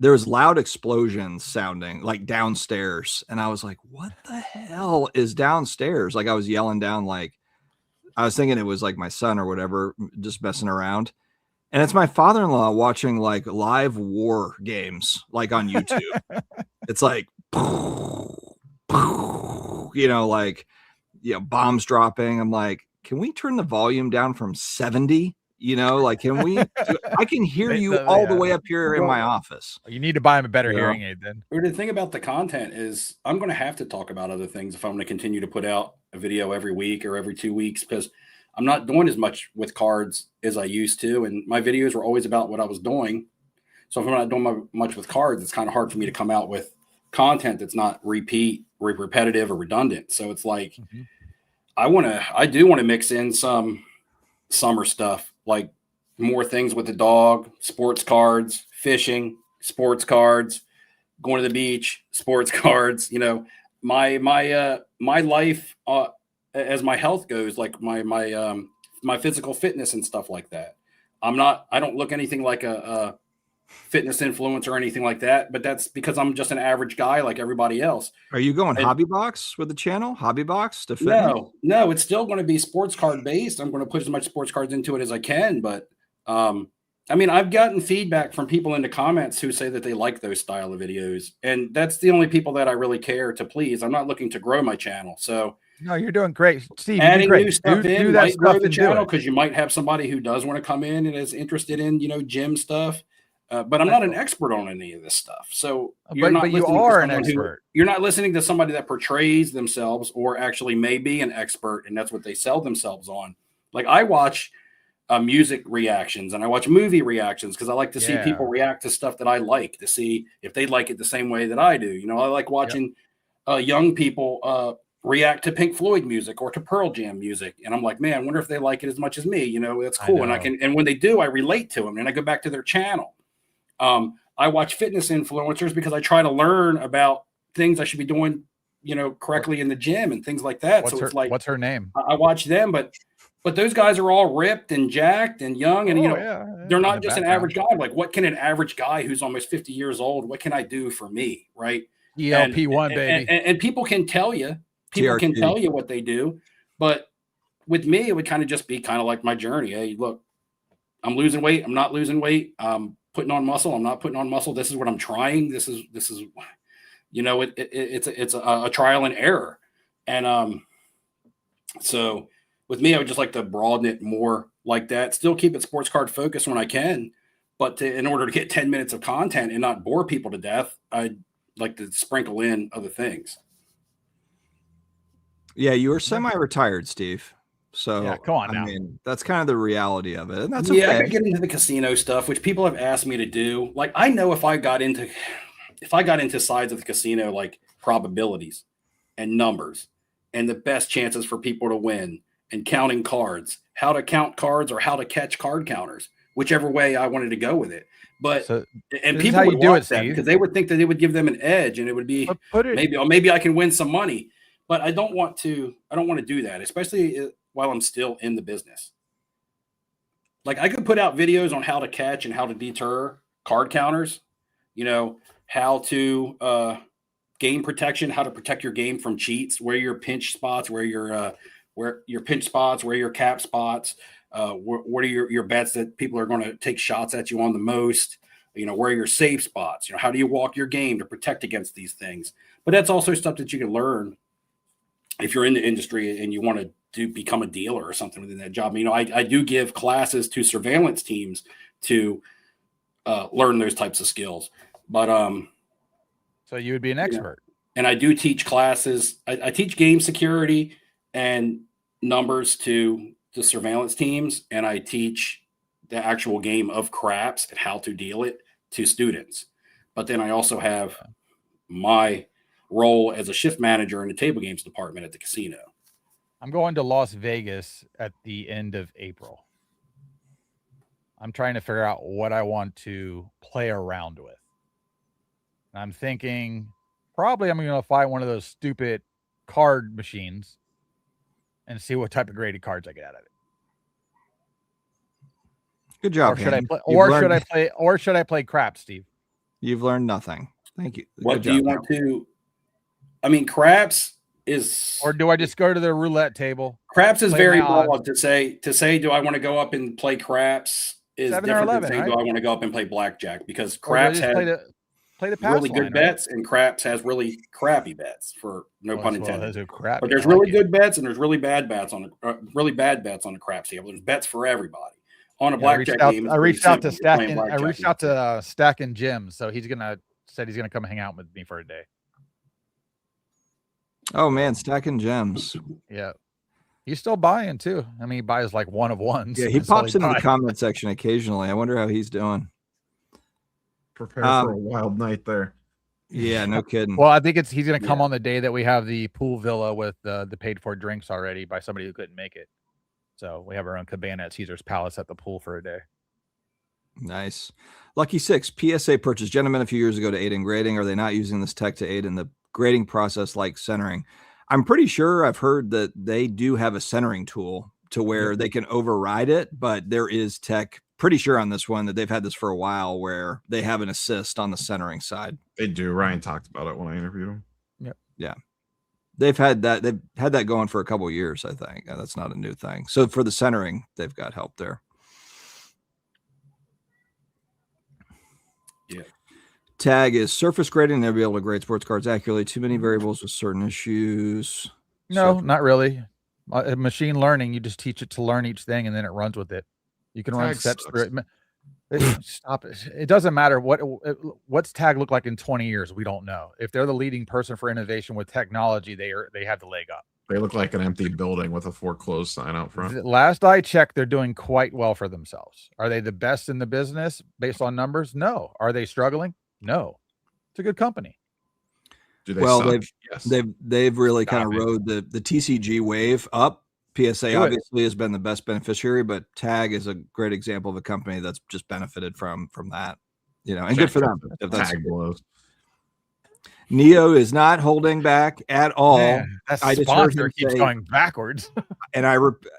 there was loud explosions sounding like downstairs. And I was like, what the hell is downstairs? Like I was yelling down, like I was thinking it was like my son or whatever, just messing around. And it's my father-in-law watching like live war games, like on YouTube. It's like, like, bombs dropping. I'm like, can we turn the volume down from 70? Like, I can hear you all the way up here in my office. You need to buy him a better hearing aid then. The thing about the content is I'm going to have to talk about other things if I'm going to continue to put out a video every week or every 2 weeks, because I'm not doing as much with cards as I used to. And my videos were always about what I was doing. So if I'm not doing much with cards, it's kind of hard for me to come out with content that's not repetitive or redundant. So it's like, I do want to mix in some summer stuff, like more things with the dog, sports cards, fishing, sports cards, going to the beach, sports cards. My life as my health goes, like my physical fitness and stuff like that. I don't look anything like a fitness influencer or anything like that, but that's because I'm just an average guy like everybody else. Are you going hobby box with the channel? Hobby box to fitness? No, it's still going to be sports card based. I'm going to put as much sports cards into it as I can, but I've gotten feedback from people in the comments who say that they like those style of videos, and that's the only people that I really care to please. I'm not looking to grow my channel. So no, you're doing great, Steve. Adding great. new stuff do might grow the channel, because you might have somebody who does want to come in and is interested in gym stuff. But I'm not an expert on any of this stuff. So but you are an expert. You're not listening to somebody that portrays themselves or actually may be an expert, and that's what they sell themselves on. Like, I watch music reactions and I watch movie reactions because I like to see people react to stuff that I like, to see if they like it the same way that I do. I like watching young people react to Pink Floyd music or to Pearl Jam music. And I'm like, man, I wonder if they like it as much as me. That's cool. And when they do, I relate to them and I go back to their channel. I watch fitness influencers because I try to learn about things I should be doing, correctly in the gym and things like that. What's her name? I watch them, but those guys are all ripped and jacked and young, and they're not just an average guy. Like, what can an average guy who's almost 50 years old, what can I do for me? Right. ELP1, baby. And people can tell you, what they do, but with me, it would kind of just be kind of like my journey. Hey, look, I'm losing weight. I'm not losing weight. Putting on muscle. I'm not putting on muscle. This is what I'm trying. This is, it's a trial and error. And, so with me, I would just like to broaden it more like that. Still keep it sports card focused when I can, but in order to get 10 minutes of content and not bore people to death, I'd like to sprinkle in other things. Yeah, you were semi-retired, Steve. So come on now. That's kind of the reality of it. And that's okay. I could get into the casino stuff, which people have asked me to do. Like, I know if I got into sides of the casino, like probabilities and numbers and the best chances for people to win and counting cards, how to count cards or how to catch card counters, whichever way I wanted to go with it. But people would do it because they would think that it would give them an edge, and it would be maybe I can win some money. But I don't want to do that, especially while I'm still in the business. Like, I could put out videos on how to catch and how to deter card counters, how to game protection, how to protect your game from cheats, where your pinch spots, where your cap spots, what are your bets that people are going to take shots at you on the most, where are your safe spots, how do you walk your game to protect against these things. But that's also stuff that you can learn if you're in the industry and you want to become a dealer or something within that job. I do give classes to surveillance teams to learn those types of skills. But so you would be an expert. And I do teach classes. I teach game security and numbers to the surveillance teams, and I teach the actual game of craps and how to deal it to students. But then I also have my role as a shift manager in the table games department at the casino. I'm going to Las Vegas at the end of April. I'm trying to figure out what I want to play around with. I'm thinking probably I'm going to find one of those stupid card machines and see what type of graded cards I get out of it. Good job. Or should I play crap, Steve? You've learned nothing. Thank you. What do you want to? Craps is. Or do I just go to the roulette table? Craps is very broad to say. Do I want to go up and play craps is 7 or different 11, than saying, right? do I want to go up and play blackjack? Because Or do they craps just has play the pass really line, good bets, and craps has really crappy bets, for no pun intended. But there's really good bets and there's really bad bets on the craps table. There's bets for everybody. On a blackjack game, I reached out to Stack and Jim, so said he's gonna come hang out with me for a day. Oh man, stacking gems. Yeah. He's still buying too. I mean, he buys like one of ones. Yeah, he pops into the comment section occasionally. I wonder how he's doing. Prepare for a wild night there. Yeah, no kidding. Well, I think he's going to come on the day that we have the pool villa with the paid for drinks already by somebody who couldn't make it. So we have our own cabana at Caesar's Palace at the pool for a day. Nice. Lucky 6 PSA purchased gentlemen a few years ago to aid in grading. Are they not using this tech to aid in the grading process like centering? I'm pretty sure I've heard that they do have a centering tool to where they can override it, but there is tech, pretty sure on this one that they've had this for a while, where they have an assist on the centering side. They do. Ryan talked about it when I interviewed him. Yep. Yeah. They've had that going for a couple of years, I think. That's not a new thing. So for the centering, they've got help there. Yeah. Tag is surface grading. They'll be able to grade sports cards accurately. Too many variables with certain issues. No, not really. Machine learning, you just teach it to learn each thing and then it runs with it. You can run steps through it. Stop it. It doesn't matter what's Tag look like in 20 years. We don't know. If they're the leading person for innovation with technology, they have the leg up. They look like an empty building with a foreclosed sign out front. Last I checked, they're doing quite well for themselves. Are they the best in the business based on numbers? No. Are they struggling? No. It's a good company. Do they well, suck? they've really kind of rode the TCG wave up. PSA obviously has been the best beneficiary, but Tag is a great example of a company that's just benefited from that, and good for them. If that's Tag blows. Neo is not holding back at all. Man, that sponsor keeps going backwards. And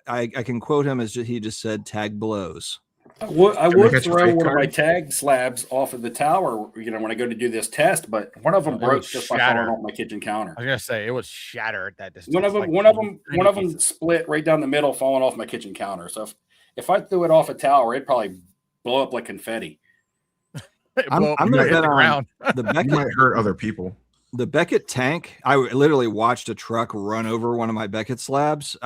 I can quote him as he just said, "Tag blows." I would throw one of my tag slabs off of the tower, when I go to do this test, but one of them broke just by falling off my kitchen counter. I was gonna say it was shattered at that distance. One of them split right down the middle, falling off my kitchen counter. So if I threw it off a tower, it'd probably blow up like confetti. I'm gonna hit the ground. The Beckett might hurt other people. The Beckett tank, I literally watched a truck run over one of my Beckett slabs.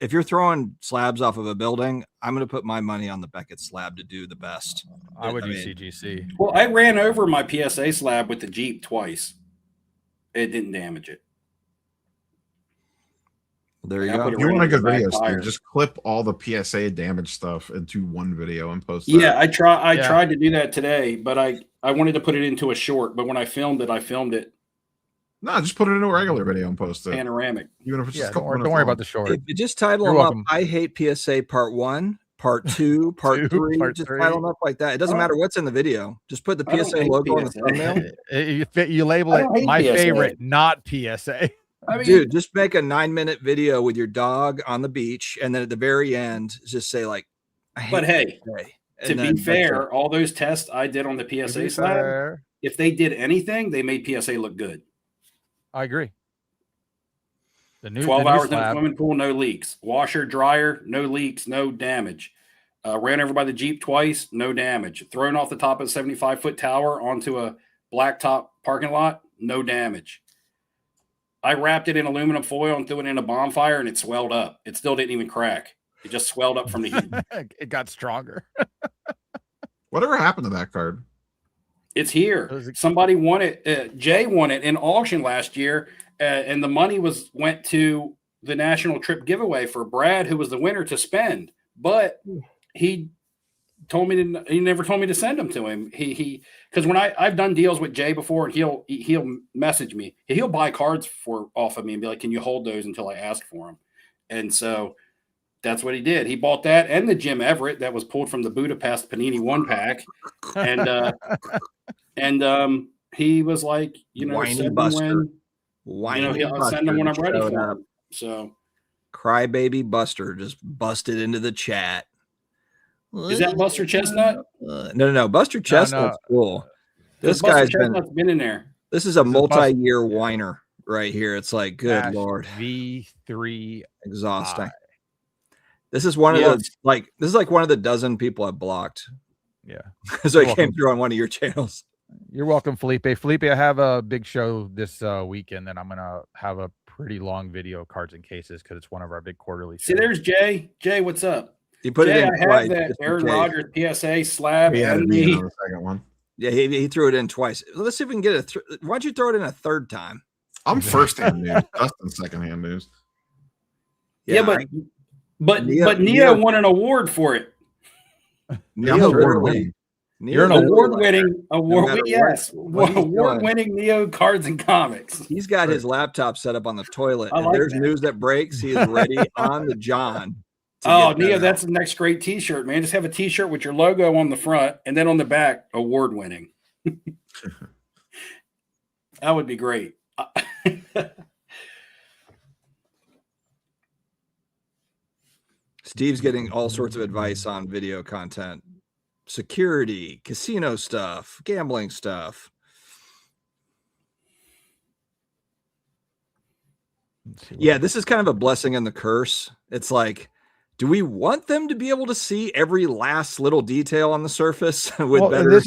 If you're throwing slabs off of a building, I'm going to put my money on the Beckett slab to do the best. I would do CGC. Well, I ran over my PSA slab with the Jeep twice. It didn't damage it. There you go. If you want a good video, Steve, just clip all the PSA damage stuff into one video and post it. Yeah, I tried to do that today, but I wanted to put it into a short, but when I filmed it. No, just put it in a regular video and post it. Panoramic. Even if it's just don't worry about the short. Just title them up. I hate PSA part 1, part 2, part 3. Just title them up like that. It doesn't matter what's in the video. Just put the PSA logo on the thumbnail. You label it my favorite, not PSA. Dude, just make a 9-minute video with your dog on the beach, and then at the very end, just say like, but hey, to be fair, all those tests I did on the PSA slab, if they did anything, they made PSA look good. I agree. 12 hours in the swimming pool, no leaks. Washer, dryer, no leaks, no damage. Ran over by the Jeep twice, no damage. Thrown off the top of a 75-foot tower onto a blacktop parking lot, no damage. I wrapped it in aluminum foil and threw it in a bonfire, and it swelled up. It still didn't even crack. It just swelled up from the heat. It got stronger. Whatever happened to that card? It's here. Somebody won it. Jay won it in auction last year, and the money went to the national trip giveaway for Brad, who was the winner, to spend. But he never told me to send them to him. Because when I've done deals with Jay before, and he'll message me. He'll buy cards off of me and be like, "Can you hold those until I ask for them?" And so that's what he did. He bought that and the Jim Everett that was pulled from the Budapest Panini 1-pack. And he was like, Whiny Buster. I'll send him when I'm ready for him. So Crybaby Buster just busted into the chat. Is that Buster Chestnut? No. Buster Chestnut's cool. This guy's been in there. This is a multi-year whiner right here. It's like, good Lord. V3 exhausting. This is one of the this is like one of the dozen people I've blocked. Yeah. So it came through on one of your channels. You're welcome, Felipe. Felipe, I have a big show this weekend, and I'm gonna have a pretty long video, cards and cases, because it's one of our big quarterly shows. See, there's Jay. Jay, what's up? You put Jay, it in I twice. have that Aaron Rodgers PSA slab and the second one. Yeah, he threw it in twice. Let's see if we can get it. Why don't you throw it in a third time? I'm first-hand news. Dustin's second-hand news. Yeah, but Neo won an award for it. Neo award-winning. You're an award-winning award-winning Neo cards and comics. He's got his laptop set up on the toilet. If there's news that breaks, he is ready on the John. Oh, Neo, that's the next great T-shirt, man. Just have a T-shirt with your logo on the front, and then on the back, award-winning. That would be great. Steve's getting all sorts of advice on video content, security, casino stuff, gambling stuff. Yeah, this is kind of a blessing and the curse. It's like, do we want them to be able to see every last little detail on the surface with better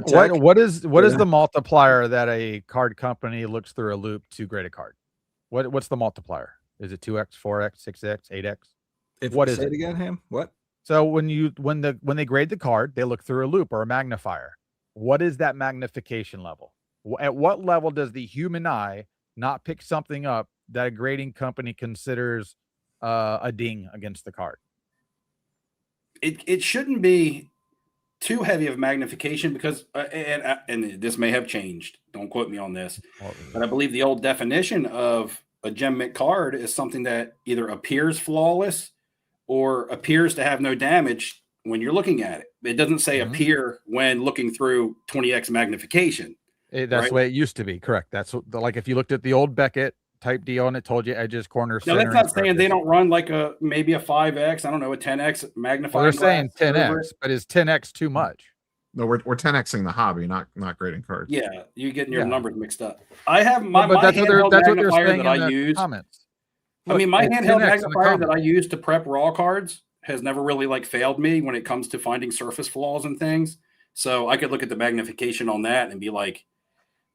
tech? What is the multiplier that a card company looks through a loop to grade a card? What's the multiplier? Is it 2x, 4x, 6x, 8x? What is it again, Ham? What? So when they grade the card, they look through a loop or a magnifier. What is that magnification level? At what level does the human eye not pick something up that a grading company considers a ding against the card? It shouldn't be too heavy of magnification because and this may have changed. Don't quote me on this, but I believe the old definition of a gem mint card is something that either appears flawless or appears to have no damage when you're looking at it. It doesn't say appear when looking through 20x magnification. That's the way it used to be. Correct. That's like if you looked at the old Beckett type deal and it told you edges, corners. No, that's not saying they don't run like maybe a 5x. I don't know, a 10x magnifying. They're saying 10x, but is 10x too much? No, we're 10xing the hobby, not grading cards. Yeah, you're getting your numbers mixed up. I have my that's handheld what they're magnifier saying that I use. Comments. I mean, my handheld magnifier that I use to prep raw cards has never really failed me when it comes to finding surface flaws and things. So I could look at the magnification on that and be like,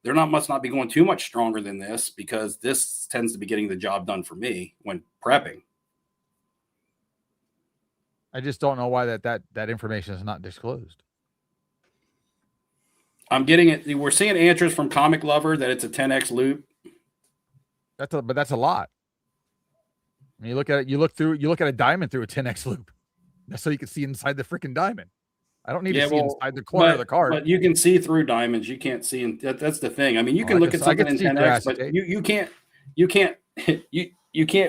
must not be going too much stronger than this because this tends to be getting the job done for me when prepping. I just don't know why that information is not disclosed. I'm getting it. We're seeing answers from Comic Lover that it's a 10x loop. But that's a lot. When you look at it, you look at a diamond through a 10x loop. That's so you can see inside the freaking diamond. I don't need to see inside the corner of the card. But you can see through diamonds. You can't see, that's the thing. I mean, you can look at something in 10x, but you can't.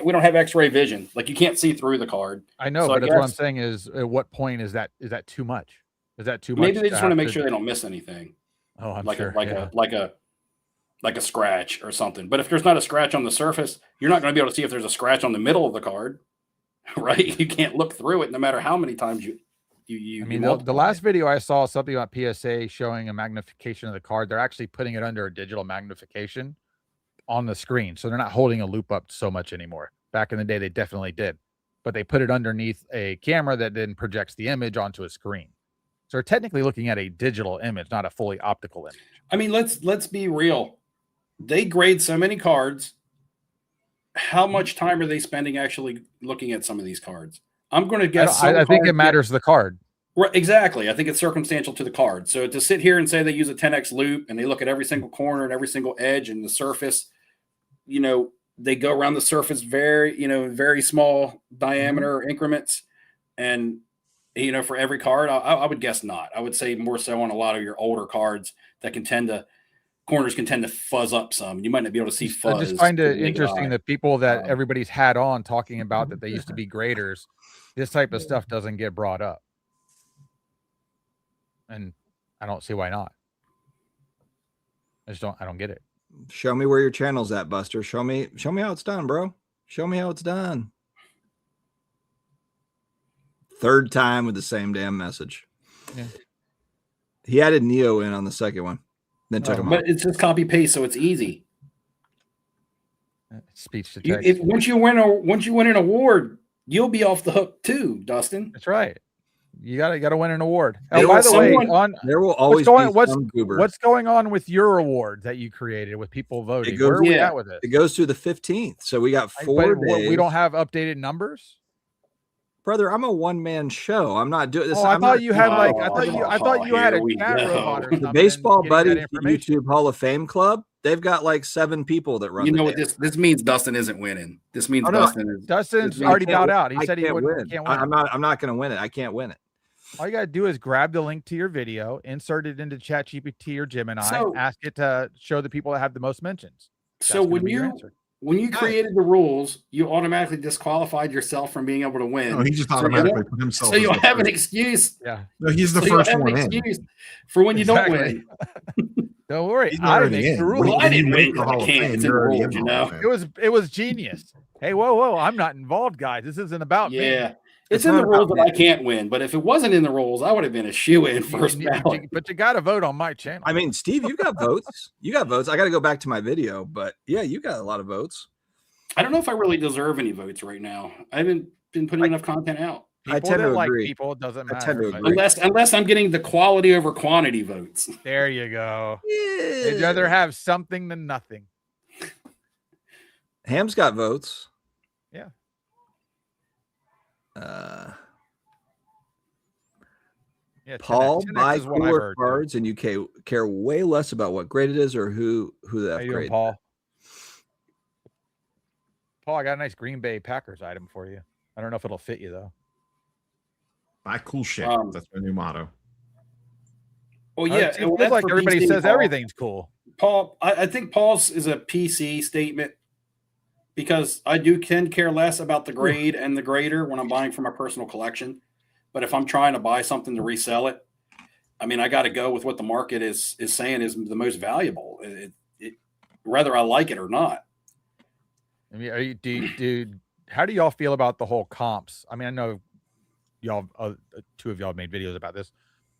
We don't have X-ray vision. Like you can't see through the card. I know, but that's what I'm saying is, at what point is that too much? Is that too much? Maybe they just want to make sure they don't miss anything. Oh, I'm like sure. Like a scratch or something. But if there's not a scratch on the surface, you're not going to be able to see if there's a scratch on the middle of the card, right? You can't look through it no matter how many times you. I mean, the last video I saw something about PSA showing a magnification of the card. They're actually putting it under a digital magnification on the screen, so they're not holding a loop up so much anymore. Back in the day, they definitely did, but they put it underneath a camera that then projects the image onto a screen. So they're technically looking at a digital image, not a fully optical image. I mean, let's be real. They grade so many cards. How much time are they spending actually looking at some of these cards? I'm going to guess. I think it matters the card. Right, exactly. I think it's circumstantial to the card. So to sit here and say they use a 10x loop and they look at every single corner and every single edge and the surface, they go around the surface very small diameter increments. And, for every card, I would guess not. I would say more so on a lot of your older cards that corners can tend to fuzz up some. You might not be able to see fuzz. I just find it interesting that people that everybody's had on talking about that they used to be graders, this type of stuff doesn't get brought up. And I don't see why not. I don't get it. Show me where your channel's at, Buster. Show me how it's done, bro. Show me how it's done. Third time with the same damn message. Yeah. He added Neo in on the second one. Then took him but off. It's just copy paste, so it's easy. Speech to text. Once you win an award, you'll be off the hook too, Dustin. That's right. You gotta win an award. There Oh, by will the way, someone- there will always what's be some goober. what's going on with your award that you created with people voting? It goes- Where are we yeah. at with it? It goes through the 15th, so we got 4 days. We don't have updated numbers. Brother, I'm a one-man show. I'm not doing this. Oh, I I'm thought not- you had like I Oh, thought you had a here we chat go. robot or the something. Baseball getting that Buddies information. YouTube Hall of Fame Club. They've got like 7 people that run. You know the what damn- this means? Dustin isn't winning. This means Oh, no. Dustin's I already can't bowed win. out. He I said he can't wouldn't. win. Can't win. I'm not going to win it. I can't win it. All you gotta do is grab the link to your video, insert it into ChatGPT or Gemini, So- ask it to show the people that have the most mentions. So That's gonna be your answer. when you created the rules, you automatically disqualified yourself from being able to win. No, he just So you automatically don't- put himself. So as you'll the have an first. Yeah, excuse. No, he's the So you'll first have an one in. excuse for when you Exactly. don't win. don't worry. He's I already make in. the When rules. Well, I didn't make win the 'cause I Hall of can't. Fame, It's you're in already rules, in you the Hall of know? Fame. It was genius. Hey, whoa! I'm not involved, guys. This isn't about me. Yeah. It's It's in the not rules about that I me. can't win, but if it wasn't in the rules, I would have been a shoe-in first You- ballot. but you got to vote on my channel. I mean, Steve, you got votes. You got votes. I got to go back to my video, but yeah, you got a lot of votes. I don't know if I really deserve any votes right now. I haven't been putting enough content out. I People tend that to like agree. people, it doesn't I matter. tend to but- agree. Unless I'm getting the quality over quantity votes. There you go. Yeah. They'd rather have something than nothing. Ham's got votes. Yeah. Yeah, 10x Paul, 10x buy is what I've cooler heard, too. cards, and you care way less about what grade it is or who the How you doing, upgrade. Paul? Paul, I got a nice Green Bay Packers item for you. I don't know if it'll fit you though. Buy cool shit. That's my new motto. Well, Yeah, yeah, it feels like everybody says everything's cool. Paul, I think Paul's is a PC statement because I can care less about the grade and the grader when I'm buying for my personal collection. But if I'm trying to buy something to resell it, I mean, I got to go with what the market is saying is the most valuable, whether I like it or not. I mean, how do y'all feel about the whole comps? I mean, I know y'all, 2 of y'all made videos about this,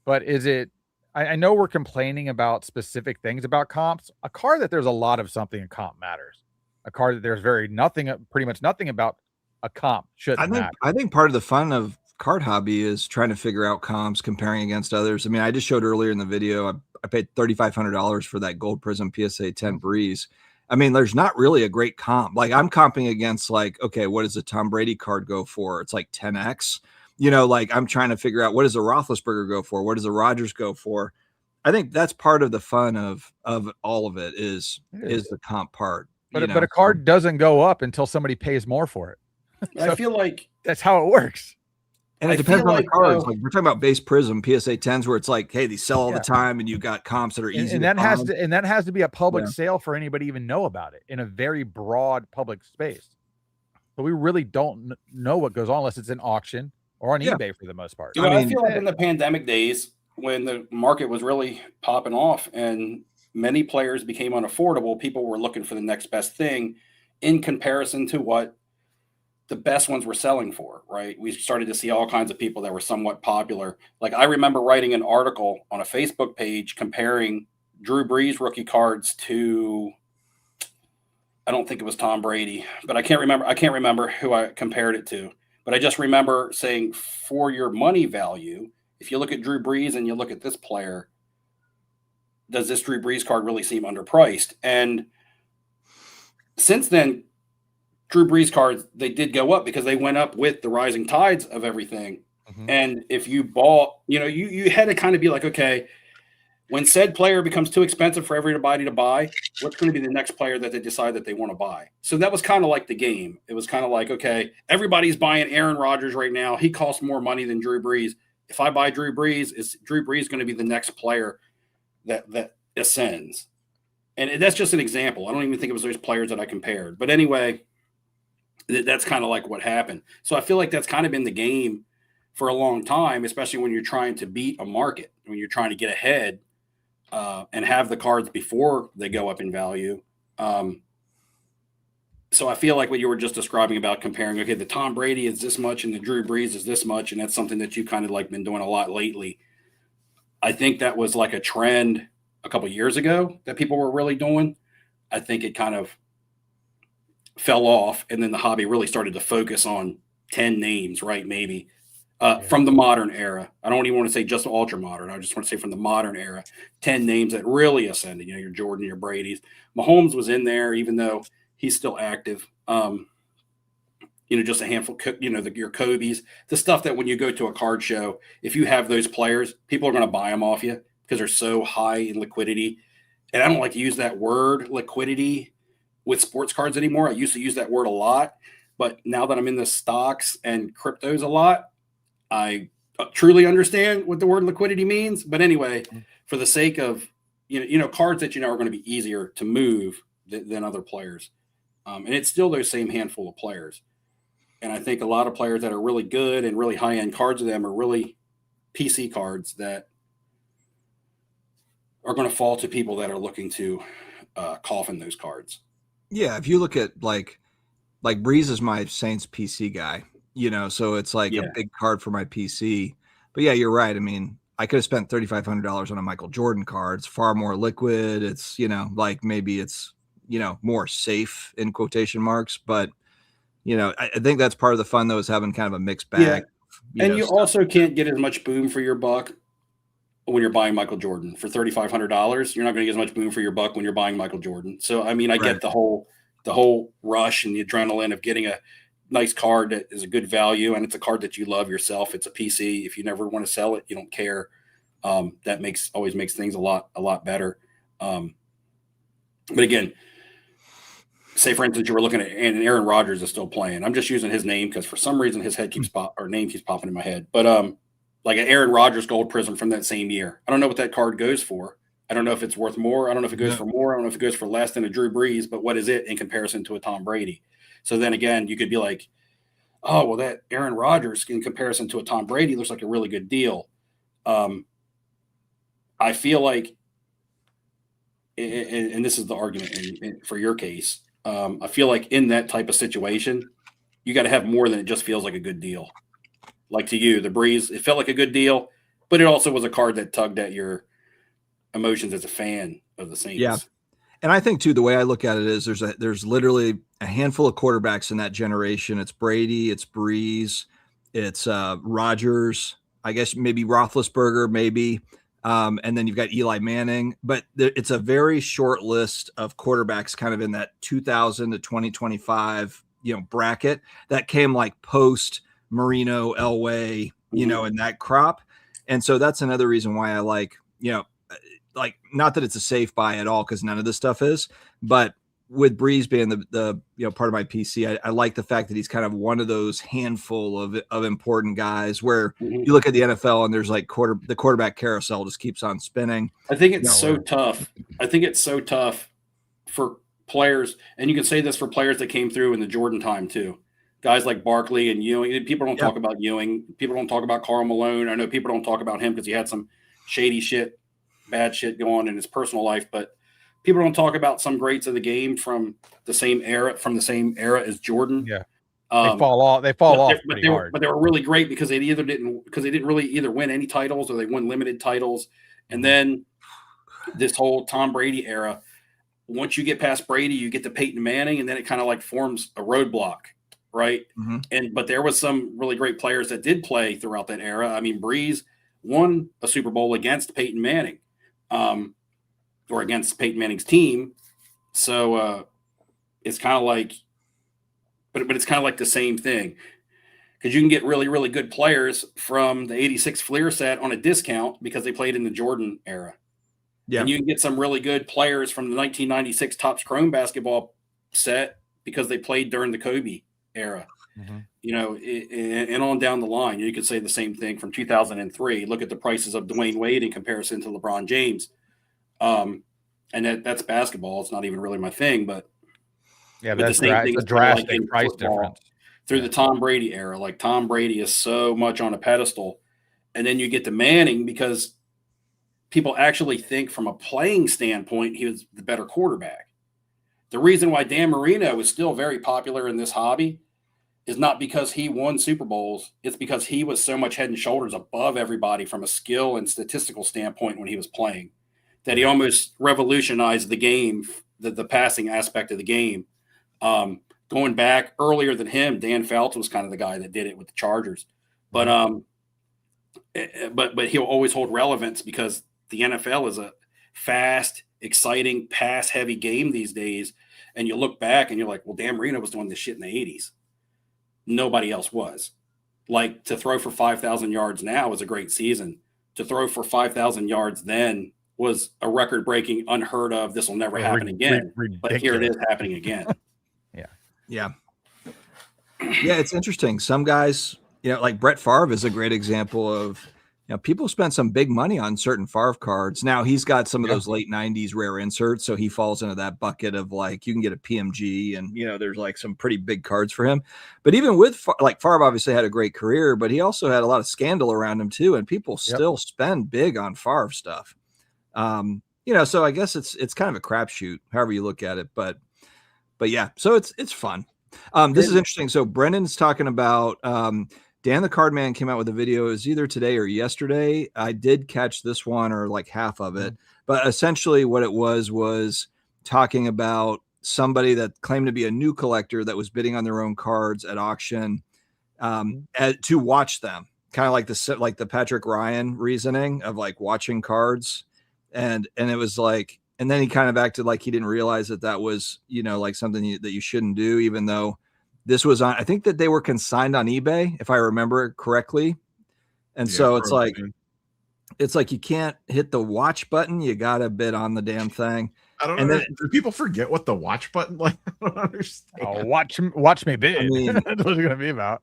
but is it? I know we're complaining about specific things about comps. A car that there's a lot of something in comp matters. A car that there's pretty much nothing about a comp shouldn't matter. I think part of the fun of card hobby is trying to figure out comps, comparing against others. I mean, I just showed earlier in the video, I paid $3,500 for that Gold Prism PSA 10 Breeze. I mean, there's not really a great comp. Like I'm comping against like, okay, what does a Tom Brady card go for? It's like 10X. You know, like I'm trying to figure out what does a Roethlisberger go for? What does a Rodgers go for? I think that's part of the fun of all of it is the comp part. But a card doesn't go up until somebody pays more for it. I feel like that's how it works. And it I depends feel on the like, cards. Like we're talking about base Prism PSA 10s, where it's like, hey, these sell all the time, and you've got comps that are easy. And that has to be a public sale for anybody to even know about it in a very broad public space. But we really don't know what goes on unless it's an auction or on eBay for the most part. I feel like in the pandemic days when the market was really popping off and many players became unaffordable, people were looking for the next best thing in comparison to what the best ones were selling for, right? We started to see all kinds of people that were somewhat popular. Like I remember writing an article on a Facebook page comparing Drew Brees rookie cards to, I don't think it was Tom Brady, but I can't remember who I compared it to. But I just remember saying for your money value, if you look at Drew Brees and you look at this player, does this Drew Brees card really seem underpriced? And since then, Drew Brees cards, they did go up because they went up with the rising tides of everything. Mm-hmm. And if you bought, you had to kind of be like, okay, when said player becomes too expensive for everybody to buy, what's going to be the next player that they decide that they want to buy? So that was kind of like the game. It was kind of like, okay, everybody's buying Aaron Rodgers right now. He costs more money than Drew Brees. If I buy Drew Brees, is Drew Brees going to be the next player that ascends? And that's just an example. I don't even think it was those players that I compared. But anyway, that's kind of like what happened. So I feel like that's kind of been the game for a long time, especially when you're trying to beat a market, when you're trying to get ahead and have the cards before they go up in value. So I feel like what you were just describing about comparing, okay, the Tom Brady is this much and the Drew Brees is this much, and that's something that you kind of like been doing a lot lately. I think that was like a trend a couple of years ago that people were really doing. I think it kind of fell off, and then the hobby really started to focus on 10 names, right? Maybe from the modern era. I don't even want to say just ultra modern. I just want to say from the modern era, 10 names that really ascended. Your Jordan, your Brady's. Mahomes was in there, even though he's still active. Just a handful, your Kobe's, the stuff that when you go to a card show, if you have those players, people are going to buy them off you because they're so high in liquidity. And I don't like to use that word liquidity with sports cards anymore. I used to use that word a lot, but now that I'm in the stocks and cryptos a lot, I truly understand what the word liquidity means. But anyway, for the sake of, cards that are going to be easier to move than other players. And it's still those same handful of players. And I think a lot of players that are really good and really high-end cards of them are really PC cards that are going to fall to people that are looking to coffin those cards. Yeah, if you look at like Breeze is my Saints PC guy, so it's like a big card for my PC. But yeah, you're right. I mean, I could have spent $3,500 on a Michael Jordan card. It's far more liquid. It's, maybe it's, more safe in quotation marks. But, I think that's part of the fun, though, is having kind of a mixed bag. Yeah. You also can't get as much boom for your buck when you're buying Michael Jordan. For $3,500, you're not going to get as much boom for your buck when you're buying Michael Jordan. So, I mean, I get the whole rush and the adrenaline of getting a nice card that is a good value, and it's a card that you love yourself. It's a PC. If you never want to sell it, you don't care. That always makes things a lot better. But again, say for instance, you were looking at, and Aaron Rodgers is still playing. I'm just using his name because for some reason his name keeps popping in my head. But like an Aaron Rodgers gold prism from that same year. I don't know what that card goes for. I don't know if it's worth more. I don't know if it goes for more. I don't know if it goes for less than a Drew Brees, but what is it in comparison to a Tom Brady? So then again, you could be like, oh, well, that Aaron Rodgers in comparison to a Tom Brady looks like a really good deal. I feel like, and this is the argument for your case, I feel like in that type of situation, you got to have more than it just feels like a good deal. Like to you, the Breeze, it felt like a good deal, but it also was a card that tugged at your emotions as a fan of the Saints. Yeah. And I think too, the way I look at it is there's literally a handful of quarterbacks in that generation. It's Brady, it's Breeze, it's Rodgers, I guess maybe Roethlisberger, maybe. And then you've got Eli Manning, but it's a very short list of quarterbacks kind of in that 2000 to 2025, bracket that came like post Marino, Elway, in that crop. And so that's another reason why I like, not that it's a safe buy at all, because none of this stuff is, but with Breeze being the part of my PC, I like the fact that he's kind of one of those handful of important guys where you look at the NFL and there's like the quarterback carousel just keeps on spinning. I think it's so tough. I think it's so tough for players, and you can say this for players that came through in the Jordan time too. Guys like Barkley and Ewing. People don't talk about Ewing. People don't talk about Karl Malone. I know people don't talk about him because he had some shady shit, bad shit going on in his personal life, but people don't talk about some greats of the game from the same era as Jordan. Yeah. They fall off pretty hard. But they were really great because they didn't really either win any titles or they won limited titles. And then this whole Tom Brady era, once you get past Brady, you get to Peyton Manning, and then it kind of like forms a roadblock, right? But there was some really great players that did play throughout that era. I mean, Breeze won a Super Bowl against Peyton Manning. Or against Peyton Manning's team. So it's kind of like, but it's kind of like the same thing, because you can get really, really good players from the 86 Fleer set on a discount because they played in the Jordan era. Yeah. And you can get some really good players from the 1996 Topps Chrome basketball set because they played during the Kobe era. And on down the line, you could say the same thing from 2003. Look at the prices of Dwayne Wade in comparison to LeBron James. And that's basketball. It's not even really my thing, but that's a drastic price difference through the Tom Brady era. Like Tom Brady is so much on a pedestal, and then you get to Manning because people actually think from a playing standpoint he was the better quarterback. The reason why Dan Marino is still very popular in this hobby is not because he won Super Bowls. It's because he was so much head and shoulders above everybody from a skill and statistical standpoint when he was playing, that he almost revolutionized the game, the passing aspect of the game. going back earlier than him, Dan Fouts was kind of the guy that did it with the Chargers. But but he'll always hold relevance because the NFL is a fast, exciting, pass-heavy game these days. And you look back and you're like, well, Dan Marino was doing this shit in the 80s. Nobody else was. Like, to throw for 5,000 yards now is a great season. To throw for 5,000 yards then was a record-breaking, unheard of, this will never happen again. But here it is happening again. Yeah. It's interesting. Some guys, like Brett Favre is a great example of, people spend some big money on certain Favre cards. Now he's got some of those late 90s rare inserts, so he falls into that bucket of like, you can get a PMG and, there's like some pretty big cards for him. But even with like Favre obviously had a great career, but he also had a lot of scandal around him too. And people still spend big on Favre stuff. So I guess it's kind of a crapshoot, however you look at it, but yeah, so it's fun. This is interesting. So Brendan's talking about, Dan the Cardman came out with a video. It was either today or yesterday. I did catch this one or like half of it, but essentially what it was talking about somebody that claimed to be a new collector that was bidding on their own cards at auction to watch them, kind of like the Patrick Ryan reasoning of like watching cards. And it was like, and then he kind of acted like he didn't realize that was, like something that you shouldn't do, even though this was on, I think that they were consigned on eBay, if I remember it correctly. And so it's like you can't hit the watch button. You got to bid on the damn thing. I don't know. Do people forget what the watch button? Like, I don't understand. Oh, watch me bid. I mean, that's what it's going to be about.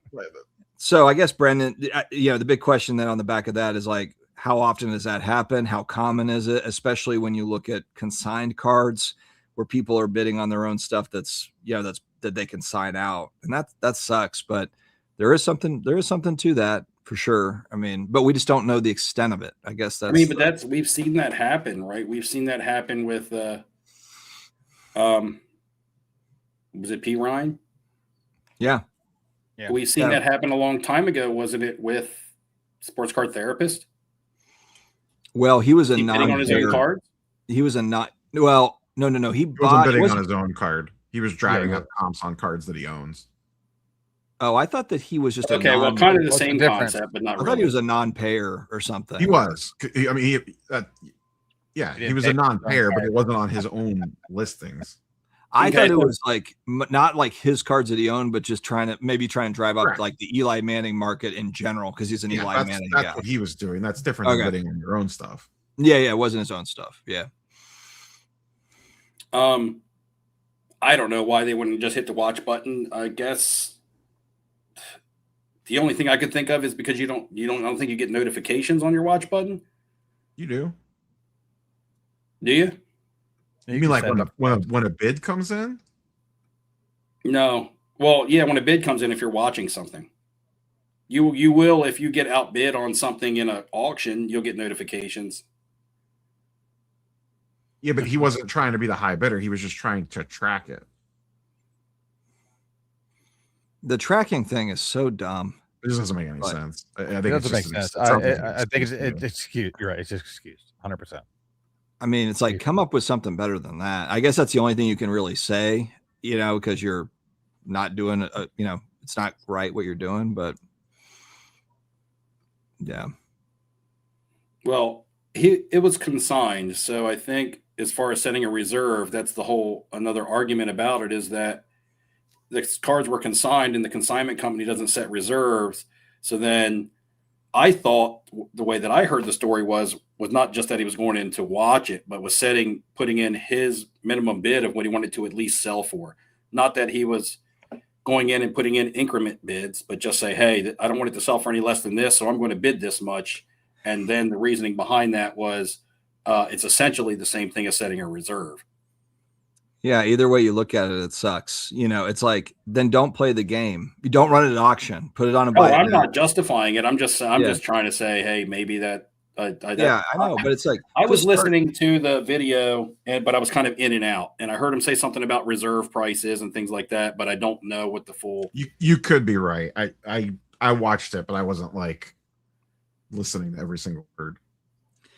So I guess, Brendan, the big question then on the back of that is like, how often does that happen? How common is it? Especially when you look at consigned cards where people are bidding on their own stuff that they can sign out. And that sucks, but there is something to that for sure. I mean, but we just don't know the extent of it. I guess we've seen that happen, right? We've seen that happen with was it P. Ryan? Yeah. We've seen that happen a long time ago, wasn't it, with Sports Card Therapist? Well, he was bidding on his own cards. He was no. He wasn't bidding on his own card. He was driving up comps on cards that he owns. Oh, I thought that he was just kind of the same concept, but not really. I thought he was a non-payer or something. He was. I mean, he was a non-payer, but it wasn't on his own listings. I thought it was like not like his cards that he owned, but just trying to drive up like the Eli Manning market in general because he's an Eli Manning guy. That's what he was doing. That's different than bidding on your own stuff. Yeah, it wasn't his own stuff. Yeah. I don't know why they wouldn't just hit the watch button. I guess the only thing I could think of is because I don't think you get notifications on your watch button. You do. Do you? You mean like when a bid comes in? No. Well, yeah, when a bid comes in, if you're watching something, you will, if you get outbid on something in an auction, you'll get notifications. Yeah, but he wasn't trying to be the high bidder. He was just trying to track it. The tracking thing is so dumb. It just doesn't make any sense. I think it doesn't make sense. I think it's excused. You're right. It's excused. 100%. I mean, it's like, come up with something better than that. I guess that's the only thing you can really say, because you're not doing, it's not right what you're doing, but yeah. Well, it was consigned. So I think as far as setting a reserve, that's another argument about it is that the cards were consigned and the consignment company doesn't set reserves. So then I thought the way that I heard the story was not just that he was going in to watch it, but was putting in his minimum bid of what he wanted to at least sell for. Not that he was going in and putting in increment bids, but just say, hey, I don't want it to sell for any less than this, so I'm going to bid this much. And then the reasoning behind that was it's essentially the same thing as setting a reserve. Yeah, either way you look at it, it sucks. It's like, then don't play the game. You don't run it at auction. Put it on a buy. I'm not justifying it. I'm just trying to say, hey, maybe that. I know, but it's like I was listening to the video, but I was kind of in and out, and I heard him say something about reserve prices and things like that, but I don't know what the full. You could be right. I watched it, but I wasn't like listening to every single word.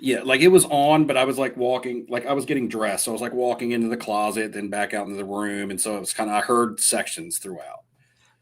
Yeah, like it was on, but I was like walking, like I was getting dressed. So I was like walking into the closet, then back out into the room. And so it was kind of, I heard sections throughout.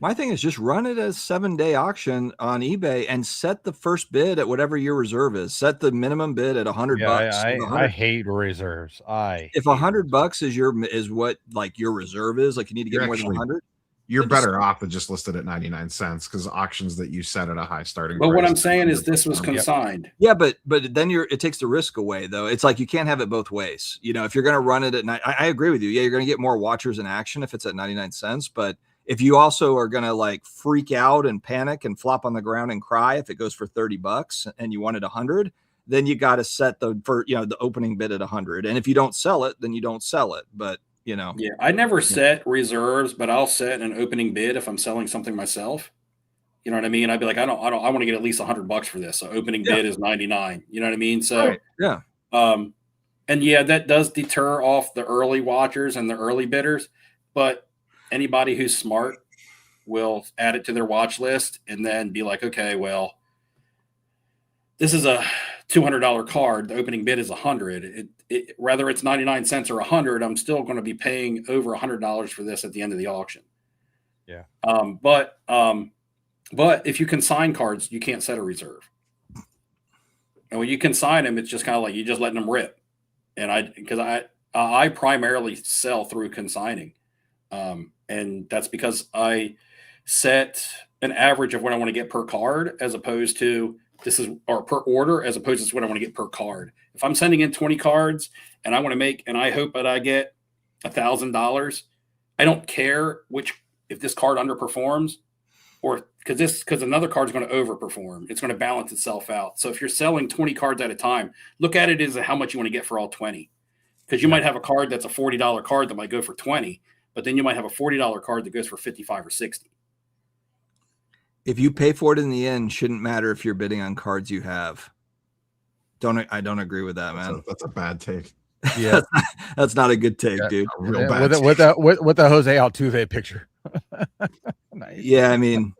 My thing is just run it as 7-day auction on eBay and set the first bid at whatever your reserve is. Set the minimum bid at $100. I hate reserves. If $100 is what like your reserve is, like you need to get more than 100. You're better off to just list it at 99 cents because auctions that you set at a high starting But price. what I'm saying is this was consigned. Yeah, but then it takes the risk away though. It's like you can't have it both ways. You know, if you're going to run it at night, I agree with you. Yeah, you're going to get more watchers in action if it's at 99 cents. But if you also are going to like freak out and panic and flop on the ground and cry if it goes for $30 and you wanted 100, then you got to set the opening bid at 100. And if you don't sell it, then you don't sell it. But yeah, I never set reserves, but I'll set an opening bid if I'm selling something myself. You know what I mean? I'd be like, I want to get at least $100 for this. So opening bid is 99. You know what I mean? So and that does deter off the early watchers and the early bidders, but anybody who's smart will add it to their watch list and then be like, okay, well, this is a $200 card. The opening bid is 100. Whether it's 99 cents or 100, I'm still going to be paying over $100 for this at the end of the auction. Yeah. But if you consign cards, you can't set a reserve. And when you consign them, it's just kind of like you just letting them rip. And because I primarily sell through consigning. And that's because I set an average of what I want to get per card as opposed to or per order as opposed to what I want to get per card. If I'm sending in 20 cards and I want to make, and I hope that I get $1,000, I don't care if this card underperforms or because another card is going to overperform. It's going to balance itself out. So if you're selling 20 cards at a time, look at it as how much you want to get for all 20. Because you might have a card that's a $40 card that might go for 20, but then you might have a $40 card that goes for 55 or 60. If you pay for it in the end, shouldn't matter if you're bidding on cards you have. I don't agree with that, man. That's a bad take. Yeah, that's not a good take, dude. A real bad with the Jose Altuve picture. Nice. Yeah, I mean,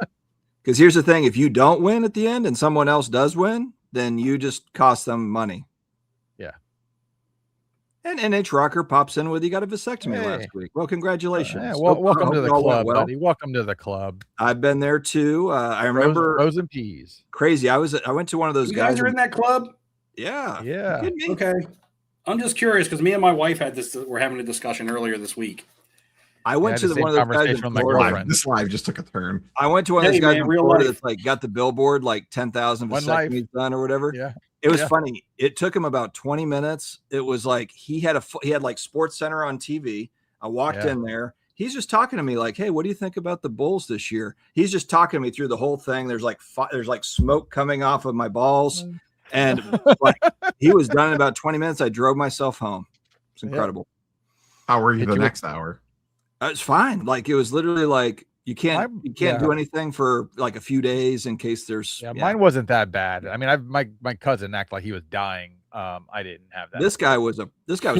because here's the thing: if you don't win at the end and someone else does win, then you just cost them money. Yeah. And NH Rocker pops in with, you got a vasectomy last week. Well, congratulations. Welcome to the club, buddy. Welcome to the club. I've been there too. I remember frozen peas. Crazy. I went to one of those You guys are in that club. Yeah. Okay. I'm just curious because me and my wife we're having a discussion earlier this week. I went to one of those guys in Florida. This live just took a turn. I went to one of those guys in Florida that's like got the billboard like 10,000 vasectomies done or whatever. Yeah. It was funny. It took him about 20 minutes. It was like he had like Sports Center on TV. I walked in there. He's just talking to me like, "Hey, what do you think about the Bulls this year?" He's just talking to me through the whole thing. There's like smoke coming off of my balls, and like he was done in about 20 minutes. I drove myself home. It's incredible. How were you the next hour? It's fine. Like it was literally like you can't do anything for like a few days in case there's. Mine wasn't that bad. I mean, my cousin acted like he was dying. I didn't have that. This guy was a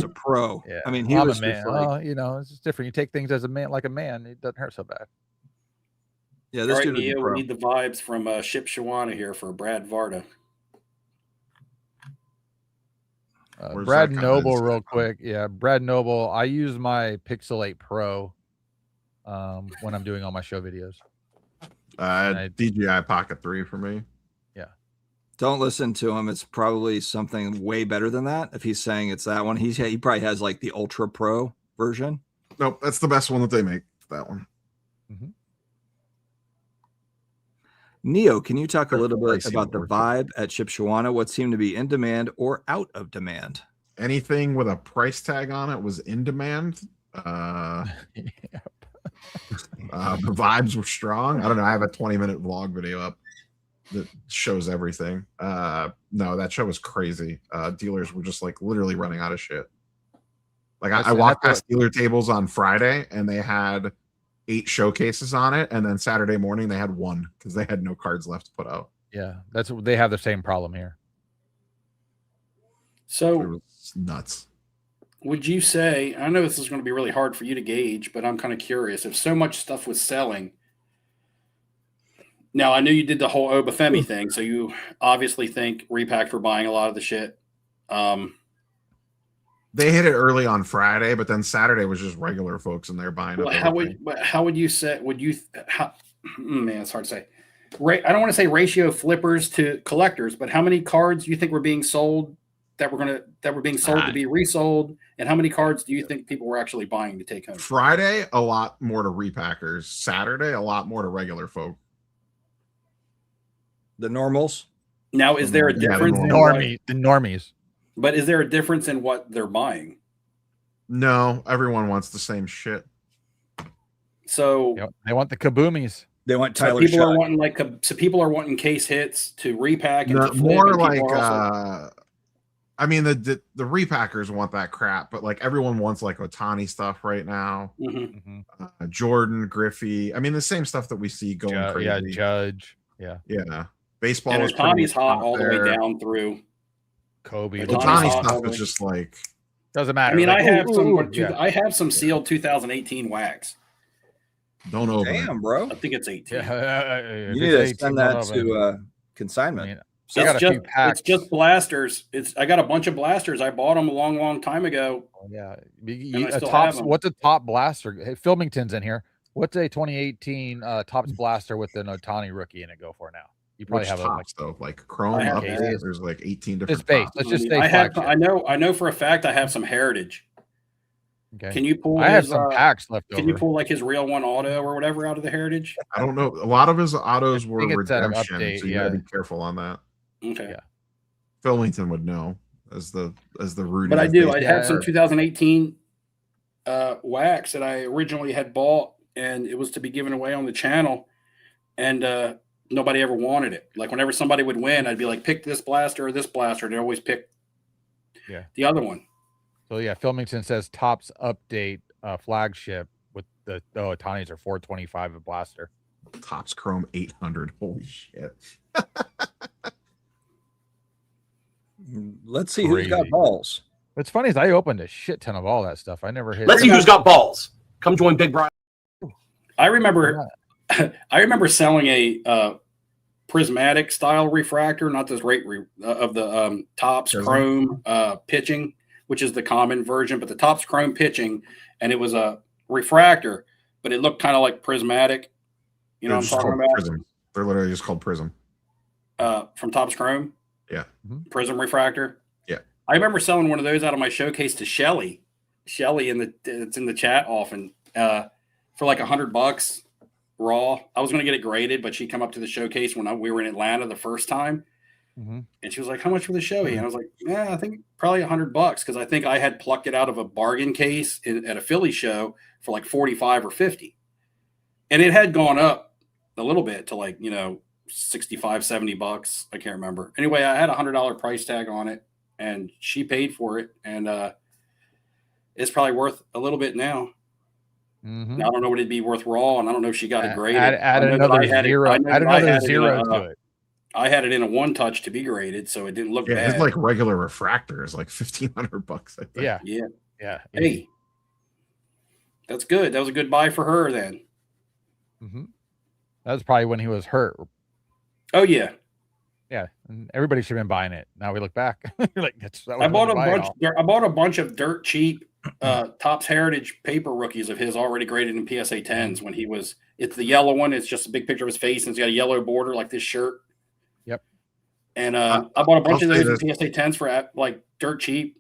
pro. Yeah. I mean, he was a man. Like, it's just different. You take things as a man, like a man. It doesn't hurt so bad. Yeah, this dude was a pro. We need the vibes from Ship Shawana here for Brad Varda. Brad Noble, real quick. Yeah, Brad Noble. I use my Pixel 8 Pro when I'm doing all my show videos. DJI Pocket 3 for me. Yeah. Don't listen to him. It's probably something way better than that. If he's saying it's that one, he probably has like the Ultra Pro version. Nope, that's the best one that they make. That one. Mm-hmm. Neo, can you talk a little bit about the vibe at Ship Shawana? What seemed to be in demand or out of demand? Anything with a price tag on it was in demand. The vibes were strong. I don't know. I have a 20-minute vlog video up that shows everything. No, that show was crazy. Dealers were just like literally running out of shit. Like I walked past dealer tables on Friday and they had 8 showcases on it, and then Saturday morning they had 1 because they had no cards left to put out. Yeah, they have the same problem here. So it was nuts. Would you say, I know this is going to be really hard for you to gauge, but I'm kind of curious if so much stuff was selling. Now I knew you did the whole Obafemi thing, so you obviously think Repack were buying a lot of the shit. They hit it early on Friday, but then Saturday was just regular folks in there buying up. How would you say? Man, it's hard to say. I don't want to say ratio flippers to collectors, but how many cards do you think were being sold that were being sold to be resold, and how many cards do you think people were actually buying to take home? Friday, a lot more to repackers. Saturday, a lot more to regular folk. The normals. Now, is there a difference? The normies. But is there a difference in what they're buying? No, everyone wants the same shit. So they want the kaboomies. They want Tyler. So people are wanting case hits to repack and to flip, more and like I mean the repackers want that crap, but like everyone wants like Ohtani stuff right now. Jordan, Griffey. I mean the same stuff that we see going crazy. Yeah, Judge. Yeah. Baseball and is Ohtani's hot all the way down through. Kobe. Ohtani stuff is just like doesn't matter. I mean, I have some sealed 2018 wax. Don't open. Damn, bro. I think it's 18. You need to send that to consignment. I mean, it's just blasters. I got a bunch of blasters. I bought them a long time ago. Yeah. What's a top blaster? Hey, Filmington's in here. What's a 2018 Topps blaster with an Ohtani rookie in it go for now? You probably have Tops, though, like Chrome update. There's like 18 different. It's base. Let's just say I know for a fact I have some Heritage. Okay. Can you pull? I have some packs left over. Can you pull like his real one auto or whatever out of the Heritage? I don't know. A lot of his autos were redemption, so you gotta be careful on that. Okay. Yeah. Philington would know as the Rudy. But I do. I had some 2018 wax that I originally had bought, and it was to be given away on the channel, and nobody ever wanted it. Like whenever somebody would win, I'd be like, pick this blaster or this blaster. And they always pick the other one. So yeah, Filmington says Topps update flagship with the Ohtani's are 425 a blaster. Topps Chrome 800. Holy shit. Let's see who's got balls. What's funny is I opened a shit ton of all that stuff. I never hit. Let's see who's got balls. Come join Big Brian. I remember selling a prismatic style refractor, not this rate of the Topps Chrome pitching, which is the common version, but the Topps Chrome pitching, and it was a refractor, but it looked kind of like prismatic. You know what I'm talking about? Prism. They're literally just called Prism. From Topps Chrome? Yeah. Prism refractor? Yeah. I remember selling one of those out of my showcase to Shelly. Shelly it's in the chat often for like $100 raw. I was going to get it graded, but she come up to the showcase when we were in Atlanta the first time. And she was like, how much for the show? And I was like, I think probably $100 because I think I had plucked it out of a bargain case at a Philly show for like 45 or 50. And it had gone up a little bit to like, $65, $70. I can't remember. Anyway, I had $100 price tag on it and she paid for it. And it's probably worth a little bit now. Now, I don't know what it'd be worth raw. And I don't know if she got it graded. Add another zero to it. I had it in a one touch to be graded, so it didn't look bad. It's like regular refractor is like $1,500, I think. Yeah. Hey, that's good. That was a good buy for her then. That was probably when he was hurt. Oh yeah. Yeah, and everybody should have been buying it. Now we look back, like I bought a bunch of dirt cheap Topps Heritage paper rookies of his already graded in PSA 10s when he was. It's the yellow one. It's just a big picture of his face, and it's got a yellow border like this shirt. And I bought a bunch of those in PSA 10s for like dirt cheap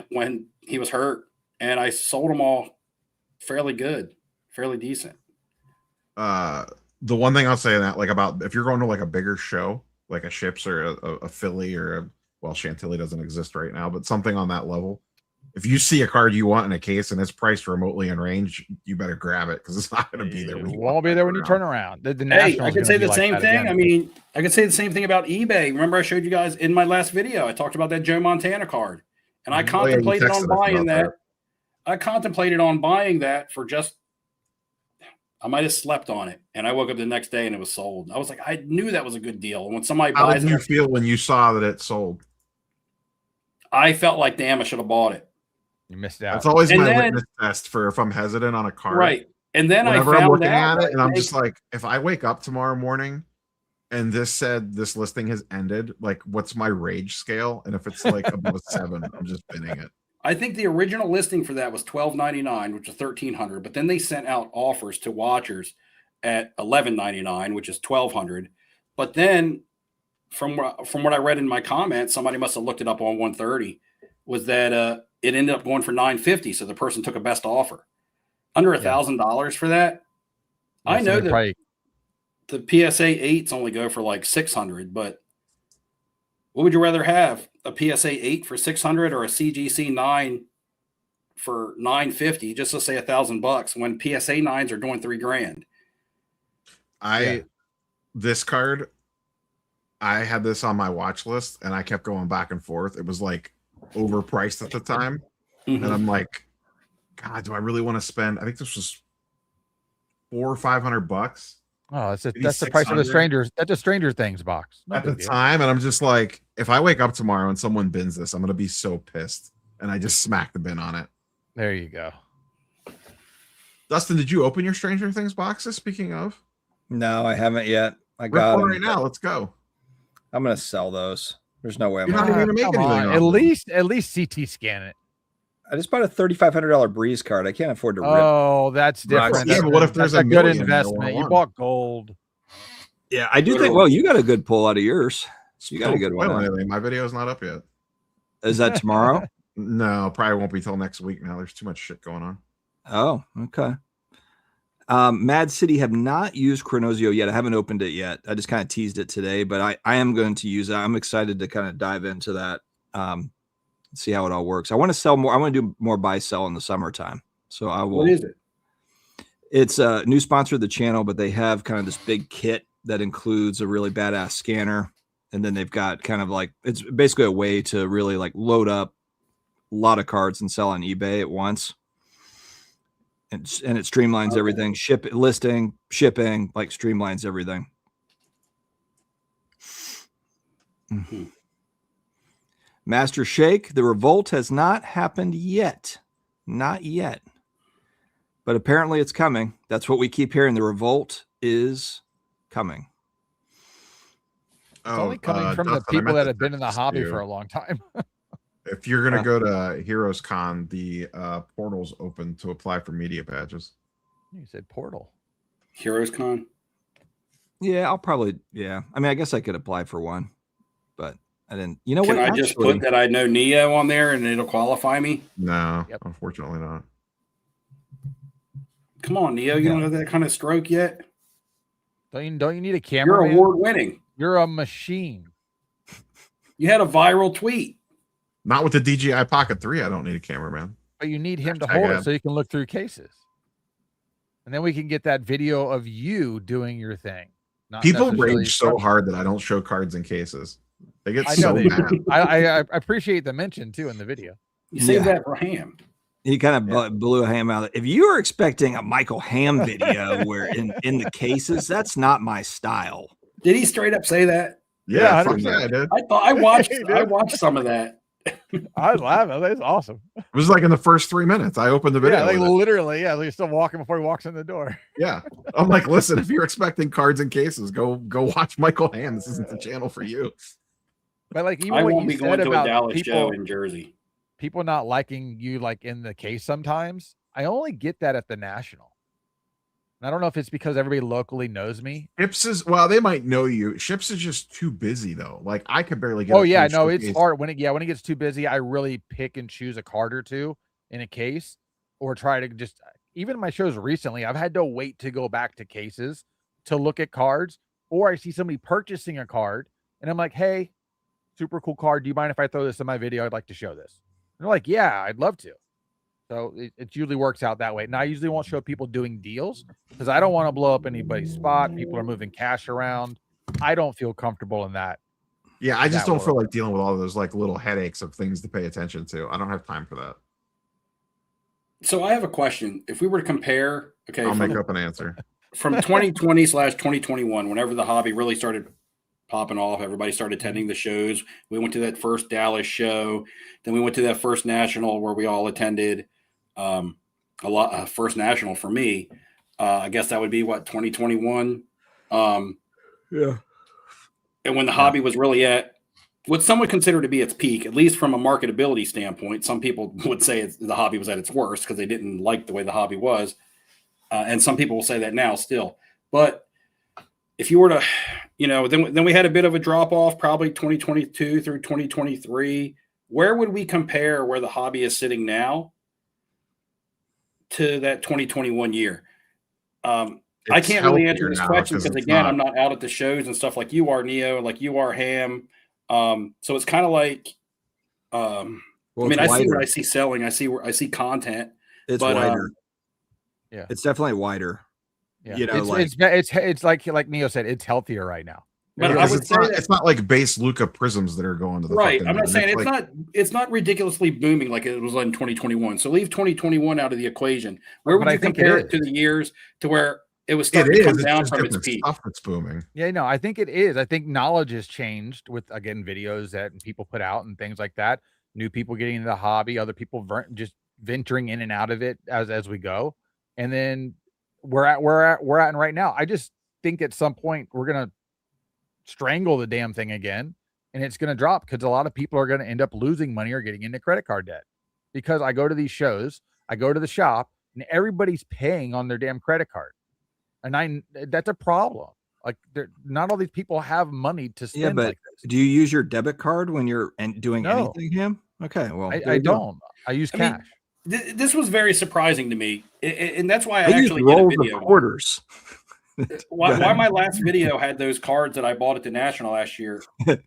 when he was hurt, and I sold them all fairly good, fairly decent. The one thing I'll say that like about if you're going to like a bigger show, like a Ships or a Philly or Chantilly doesn't exist right now, but something on that level. If you see a card you want in a case and it's priced remotely in range, you better grab it because it's not going to be there. It won't be there when you turn around. I could say the same thing. I mean, I could say the same thing about eBay. Remember, I showed you guys in my last video. I talked about that Joe Montana card, and I contemplated on buying that. I contemplated on buying that for just. I might have slept on it, and I woke up the next day and it was sold. I was like, I knew that was a good deal. And when somebody buys it, how did you feel when you saw that it sold? I felt like, damn, I should have bought it. You missed out. That's always my litmus test for if I'm hesitant on a card. Right. And then whenever I'm looking at it, and I'm just like, if I wake up tomorrow morning and this said this listing has ended, like, what's my rage scale? And if it's like above a 7, I'm just binning it. I think the original listing for that was $12.99, which is $1,300. But then they sent out offers to watchers at $11.99, which is $1,200. But then, from what I read in my comments, somebody must have looked it up on 130. Was that it ended up going for $950? So the person took a best offer, under $1,000 for that. Yeah, I know that probably... the PSA 8s only go for like $600, but what would you rather have? A PSA 8 for $600 or a CGC 9 for $950? Just to say $1,000 when PSA 9s are doing $3,000. This card, I had this on my watch list and I kept going back and forth. It was like overpriced at the time. And I'm like, God, do I really want to spend? I think this was $400 or $500. Oh, that's the price of the Strangers. That's a Stranger Things box. At the time, and I'm just like, if I wake up tomorrow and someone bins this, I'm gonna be so pissed. And I just smack the bin on it. There you go. Dustin, did you open your Stranger Things boxes? Speaking of, no, I haven't yet. I got them right now. Let's go. I'm gonna sell those. There's no way I'm You're not even gonna make anything. At least CT scan it. I just bought a $3,500 Breeze card. I can't afford to rip. Oh, that's different. Yeah, but what if there's a good investment? You bought gold. Yeah, I do think. Well, you got a good pull out of yours. You got a good one. My video's not up yet. Is that tomorrow? No, probably won't be till next week. Now there's too much shit going on. Oh, okay. Mad City have not used Kronozio yet. I haven't opened it yet. I just kind of teased it today, but I am going to use it. I'm excited to kind of dive into that. See how it all works. I want to sell more. I want to do more buy sell in the summertime. So I will. What is it? It's a new sponsor of the channel, but they have kind of this big kit that includes a really badass scanner. And then they've got kind of like, it's basically a way to really like load up a lot of cards and sell on eBay at once. And it streamlines everything, listing, shipping, like streamlines everything. Mm-hmm. Master Shake, the revolt has not happened yet. Not yet. But apparently it's coming. That's what we keep hearing. The revolt is coming. It's only coming from the people that have been in the hobby for a long time. If you're going to go to Heroes Con, the portal's open to apply for media badges. You said portal. Heroes Con? Yeah, I'll probably, I mean, I guess I could apply for one, but I didn't. You know Can what? I just put that I know Neo on there and it'll qualify me? No, unfortunately not. Come on, Neo. You don't have that kind of stroke yet? Don't you need a camera? You're award winning. You're a machine. You had a viral tweet. Not with the DJI Pocket 3. I don't need a cameraman. But you need him to hold it so you can look through cases. And then we can get that video of you doing your thing. People rage so hard that I don't show cards in cases. They get so mad. I appreciate the mention too in the video. You saved that for Ham. He kind of blew a Ham out. If you were expecting a Michael Ham video where in the cases, that's not my style. Did he straight up say that? Yeah, I did. I thought I watched some of that. I was laughing. That's awesome. It was like in the first 3 minutes. I opened the video. Yeah, like literally. Yeah, he's still walking before he walks in the door. Yeah, I'm like, listen, if you're expecting cards and cases, go watch Michael Ham. This isn't the channel for you. But like, even I what won't you be said going to about a Dallas people, show in Jersey. People not liking you like in the case sometimes. I only get that at the National. And I don't know if it's because everybody locally knows me. Ships is, well, they might know you. Ships is just too busy though. Like I could barely get. Oh yeah, no, it's hard when it gets too busy. I really pick and choose a card or two in a case, or try to just, even my shows recently, I've had to wait to go back to cases to look at cards, or I see somebody purchasing a card and I'm like, hey, super cool card. Do you mind if I throw this in my video? I'd like to show this. And they're like, yeah, I'd love to. So it usually works out that way. And I usually won't show people doing deals because I don't want to blow up anybody's spot. People are moving cash around. I don't feel comfortable in that. Yeah, I just don't feel like dealing with all of those like little headaches of things to pay attention to. I don't have time for that. So I have a question. If we were to compare, okay, I'll make up an answer. From 2020/2021, whenever the hobby really started popping off, everybody started attending the shows. We went to that first Dallas show, then we went to that first national where we all attended. First national for me. I guess that would be what, 2021. Yeah. and when the hobby was really at what some would consider to be its peak, at least from a marketability standpoint. Some people would say the hobby was at its worst because they didn't like the way the hobby was. And some people will say that now still. But if you were to, then we had a bit of a drop off, probably 2022 through 2023. Where would we compare where the hobby is sitting now to that 2021 year? I can't really answer this question because, again, I'm not out at the shows and stuff like you are, Neo, like you are, Ham. So it's kind of like, I see what I see selling. I see content. It's wider. Yeah, it's definitely wider. Yeah, it's like Neo said, it's healthier right now. But I would say it's not like base Luca prisms that are going to the right. I'm not saying it's not ridiculously booming like it was in 2021. So leave 2021 out of the equation. Where would you compare it to the years to where it was starting to come down from its peak? Stuff that's booming. Yeah, no, I think it is. I think knowledge has changed with, again, videos that people put out and things like that. New people getting into the hobby, other people just venturing in and out of it as we go. And then we're at right now. I just think at some point we're gonna strangle the damn thing again, and it's gonna drop because a lot of people are gonna end up losing money or getting into credit card debt. Because I go to these shows, I go to the shop, and everybody's paying on their damn credit card, and that's a problem. Like, not all these people have money to spend. Yeah, but like this. Do you use your debit card when you're doing anything, Ham? Okay, well, I don't. I use cash. This was very surprising to me, and that's why I actually roll did a video. The quarters. why my last video had those cards that I bought at the National last year, and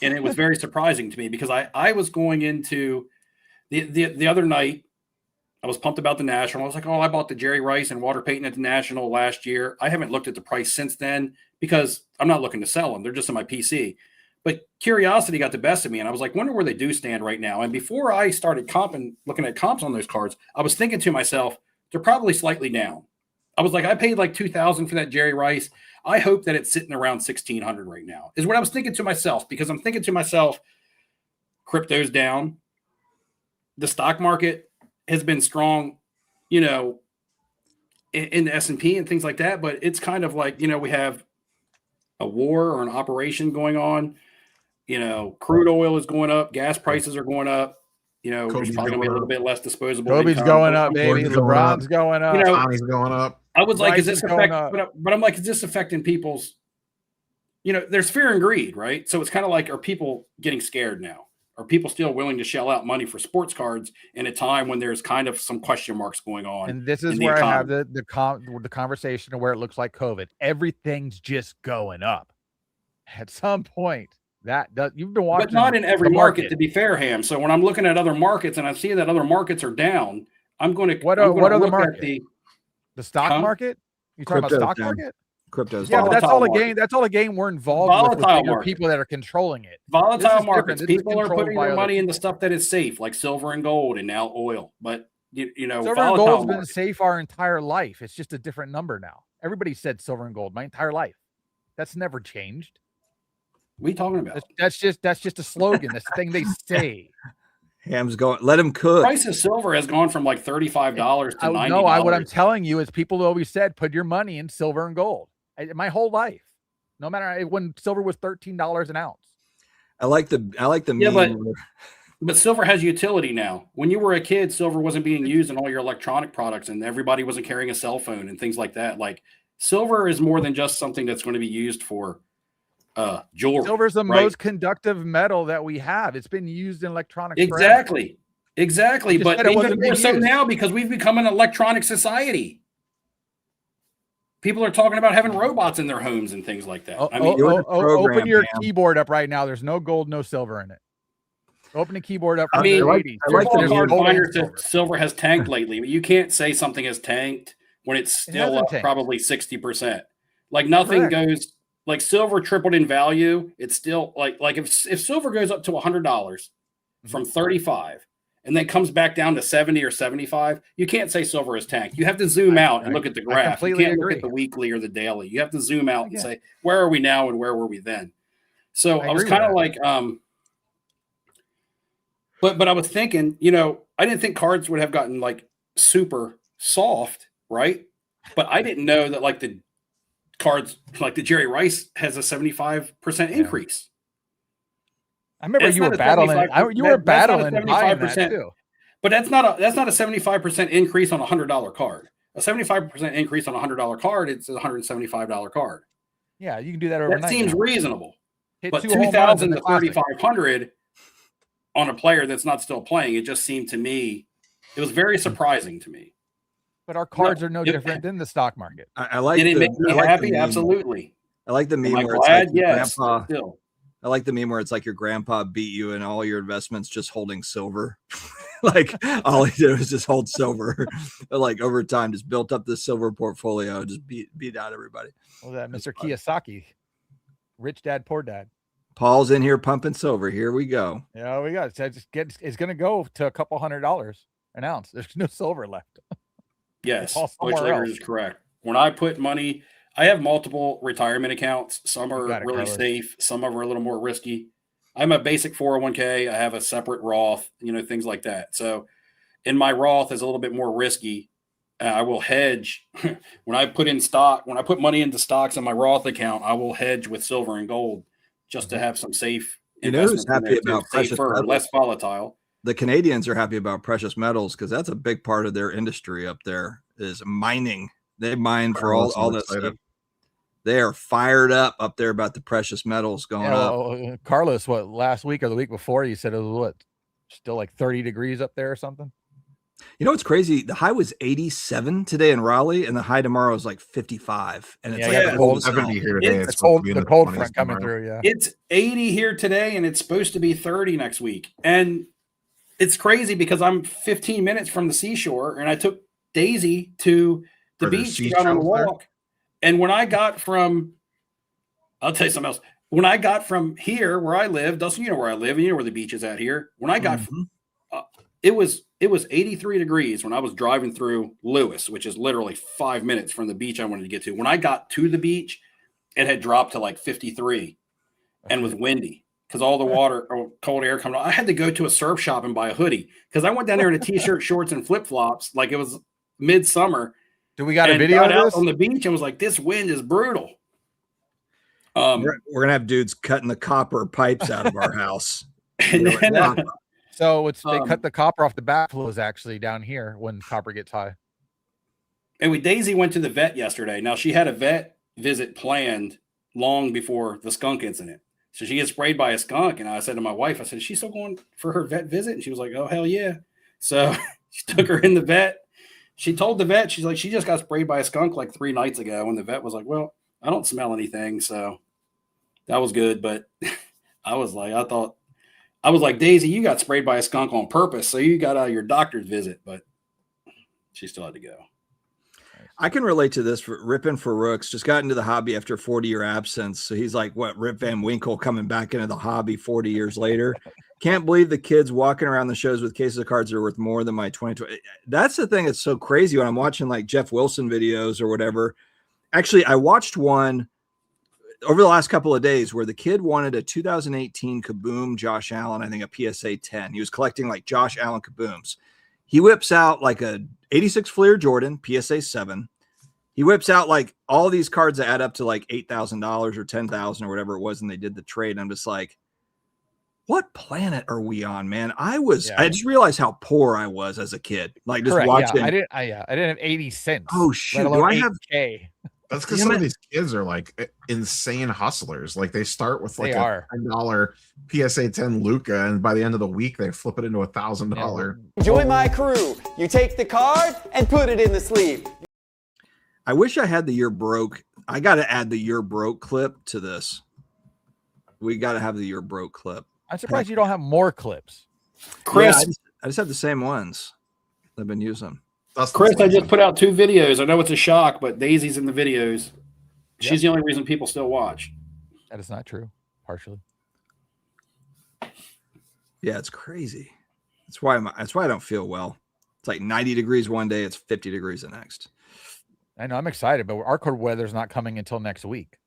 it was very surprising to me because I was going into the other night. I was pumped about the National. I was like, oh, I bought the Jerry Rice and water painting at the National last year. I haven't looked at the price since then because I'm not looking to sell them. They're just on my PC. But curiosity got the best of me, and I was like, wonder where they do stand right now. And before I started looking at comps on those cards, I was thinking to myself, they're probably slightly down. I was like, I paid like $2,000 for that Jerry Rice. I hope that it's sitting around $1,600 right now, is what I was thinking to myself, because I'm thinking to myself, crypto's down. The stock market has been strong, in the S&P and things like that. But it's kind of like, we have a war or an operation going on. Crude oil is going up. Gas prices are going up. There's probably going to be a little bit less disposable. Kobe's going up, baby. LeBron's going up. Tommy's going up. I was like, is this affecting? But I'm like, is this affecting people's? There's fear and greed, right? So it's kind of like, are people getting scared now? Are people still willing to shell out money for sports cards in a time when there's kind of some question marks going on? And this is where I have the conversation where it looks like COVID. Everything's just going up. At some point, you've been watching, but not in every market, to be fair, Ham. So when I'm looking at other markets and I see that other markets are down, I'm going to what other market? The stock market? You talking about stock market? Crypto's but that's all a game. That's all a game we're involved with people that are controlling it. Volatile markets. People are putting their money into stuff that is safe, like silver and gold, and now oil. But silver and gold's been safe our entire life. It's just a different number now. Everybody said silver and gold my entire life. That's never changed. What are you talking about? That's just a slogan. That's the thing they say. Ham's going. Let him cook. The price of silver has gone from like $35 to $90. No, what I'm telling you is people always said put your money in silver and gold. My whole life, no matter when silver was $13 an ounce. I like the meme. But silver has utility now. When you were a kid, silver wasn't being used in all your electronic products, and everybody wasn't carrying a cell phone and things like that. Like, silver is more than just something that's going to be used for jewelry. Silver is the most conductive metal that we have. It's been used in electronics. Exactly. But even more so now because we've become an electronic society. People are talking about having robots in their homes and things like that. Open your keyboard up right now. There's no gold, no silver in it. Open the keyboard up. Silver has tanked lately, but you can't say something has tanked when it's still up probably 60%. Like nothing goes. Like silver tripled in value. It's still like if silver goes up to $100 from 35. And then comes back down to 70 or 75, you can't say silver is tanked. You have to zoom out and look at the graph. You can't look at the weekly or the daily. You have to zoom out and say, where are we now and where were we then? So I was kind of like, but I was thinking, I didn't think cards would have gotten like super soft, right? But I didn't know that like the cards like the Jerry Rice has a 75% increase. I remember That's you were not a battling. 75 You were that's not a battling buying that 75%. too. But that's not a 75% increase on a $100 card. A 75% increase on a $100 card, it's a $175 card. Yeah, you can do that overnight. That seems now. reasonable. Hit But 2 home runs in 2,000 the to Classic. 3,500 on a player that's not still playing, it just seemed to me, it was very surprising to me. But our cards are no different than the stock market. I like. Did it make me happy? meme. Absolutely. I like the meme Am I where glad? it's like your Yes. grandpa. Still. I like the meme where it's like your grandpa beat you in all your investments just holding silver. Like all he did was just hold silver. But like over time, just built up this silver portfolio, just beat out everybody. Well, that Mr. Kiyosaki, rich dad, poor dad. Paul's in here pumping silver. Here we go. Yeah, we got it. It's going to go to a couple $100 an ounce. There's no silver left. Yes, All Coach somewhere Laker else. is correct. When I put money, I have multiple retirement accounts. Some are got it, really Carlos. safe. Some of them are a little more risky. I'm a basic 401k. I have a separate Roth, things like that. So in my Roth is a little bit more risky. I will hedge when I put money into stocks in my Roth account, I will hedge with silver and gold just to have some safe Who's investments in happy there too, about precious safer, metals? less volatile. The Canadians are happy about precious metals because that's a big part of their industry up there is mining. They mine for all that stuff. They are fired up there about the precious metals going up. Carlos, last week or the week before, you said it was still like 30 degrees up there or something? You know what's crazy? The high was 87 today in Raleigh, and the high tomorrow is like 55. And it's the cold 70 here today. It's cold, the cold front coming through. Yeah, it's 80 here today, and it's supposed to be 30 next week. And it's crazy because I'm 15 minutes from the seashore, and I took Daisy to the beach to go on a walk. And when I got from, I'll tell you something else. When I got from here, where I live, Dustin, you know where I live, and you know where the beach is at here. When I got, it was 83 degrees when I was driving through Lewis, which is literally 5 minutes from the beach I wanted to get to. When I got to the beach, it had dropped to like 53 and was windy because all the water or cold air coming out. I had to go to a surf shop and buy a hoodie because I went down there in a t-shirt, shorts, and flip-flops like it was midsummer. Do we got a video of this? On the beach and was like, this wind is brutal. We're gonna have dudes cutting the copper pipes out of our house. And then, so they cut the copper off the backflows actually down here when copper gets high. And Daisy went to the vet yesterday. Now she had a vet visit planned long before the skunk incident. So she gets sprayed by a skunk. And I said to my wife, I said, is she still going for her vet visit? And she was like, oh, hell yeah. So she took her in the vet. She told the vet, she's like, she just got sprayed by a skunk like 3 nights ago. And the vet was like, well, I don't smell anything. So that was good. But I was like, Daisy, you got sprayed by a skunk on purpose. So you got your doctor's visit, but she still had to go. I can relate to this. Rippin' for Rooks just got into the hobby after a 40-year absence. So he's like, what, Rip Van Winkle coming back into the hobby 40 years later. Can't believe the kids walking around the shows with cases of cards that are worth more than my 2020. That's the thing that's so crazy when I'm watching like Jeff Wilson videos or whatever. Actually, I watched one over the last couple of days where the kid wanted a 2018 Kaboom Josh Allen, I think a PSA 10. He was collecting like Josh Allen Kabooms. He whips out like a 86 Fleer Jordan PSA 7. He whips out like all these cards that add up to like $8,000 or $10,000 or whatever it was, and they did the trade. And I'm just like, what planet are we on, man? I just realized how poor I was as a kid. Like just watching. Yeah, I didn't have 80 cents. Oh shoot! Do I have? That's because some of these kids are like insane hustlers. Like they start with like a $10 PSA 10 Luca, and by the end of the week they flip it into $1,000. Join my crew. You take the card and put it in the sleeve. I wish I had the year broke. I got to add the year broke clip to this. We got to have the year broke clip. I'm surprised you don't have more clips. Chris, yeah, I just have the same ones. I've been using. Chris, I just put out 2 videos. I know it's a shock, but Daisy's in the videos. She's the only reason people still watch. That is not true. Partially. Yeah, it's crazy. That's why I don't feel well. It's like 90 degrees one day, it's 50 degrees the next. I know, I'm excited, but our cold weather's not coming until next week.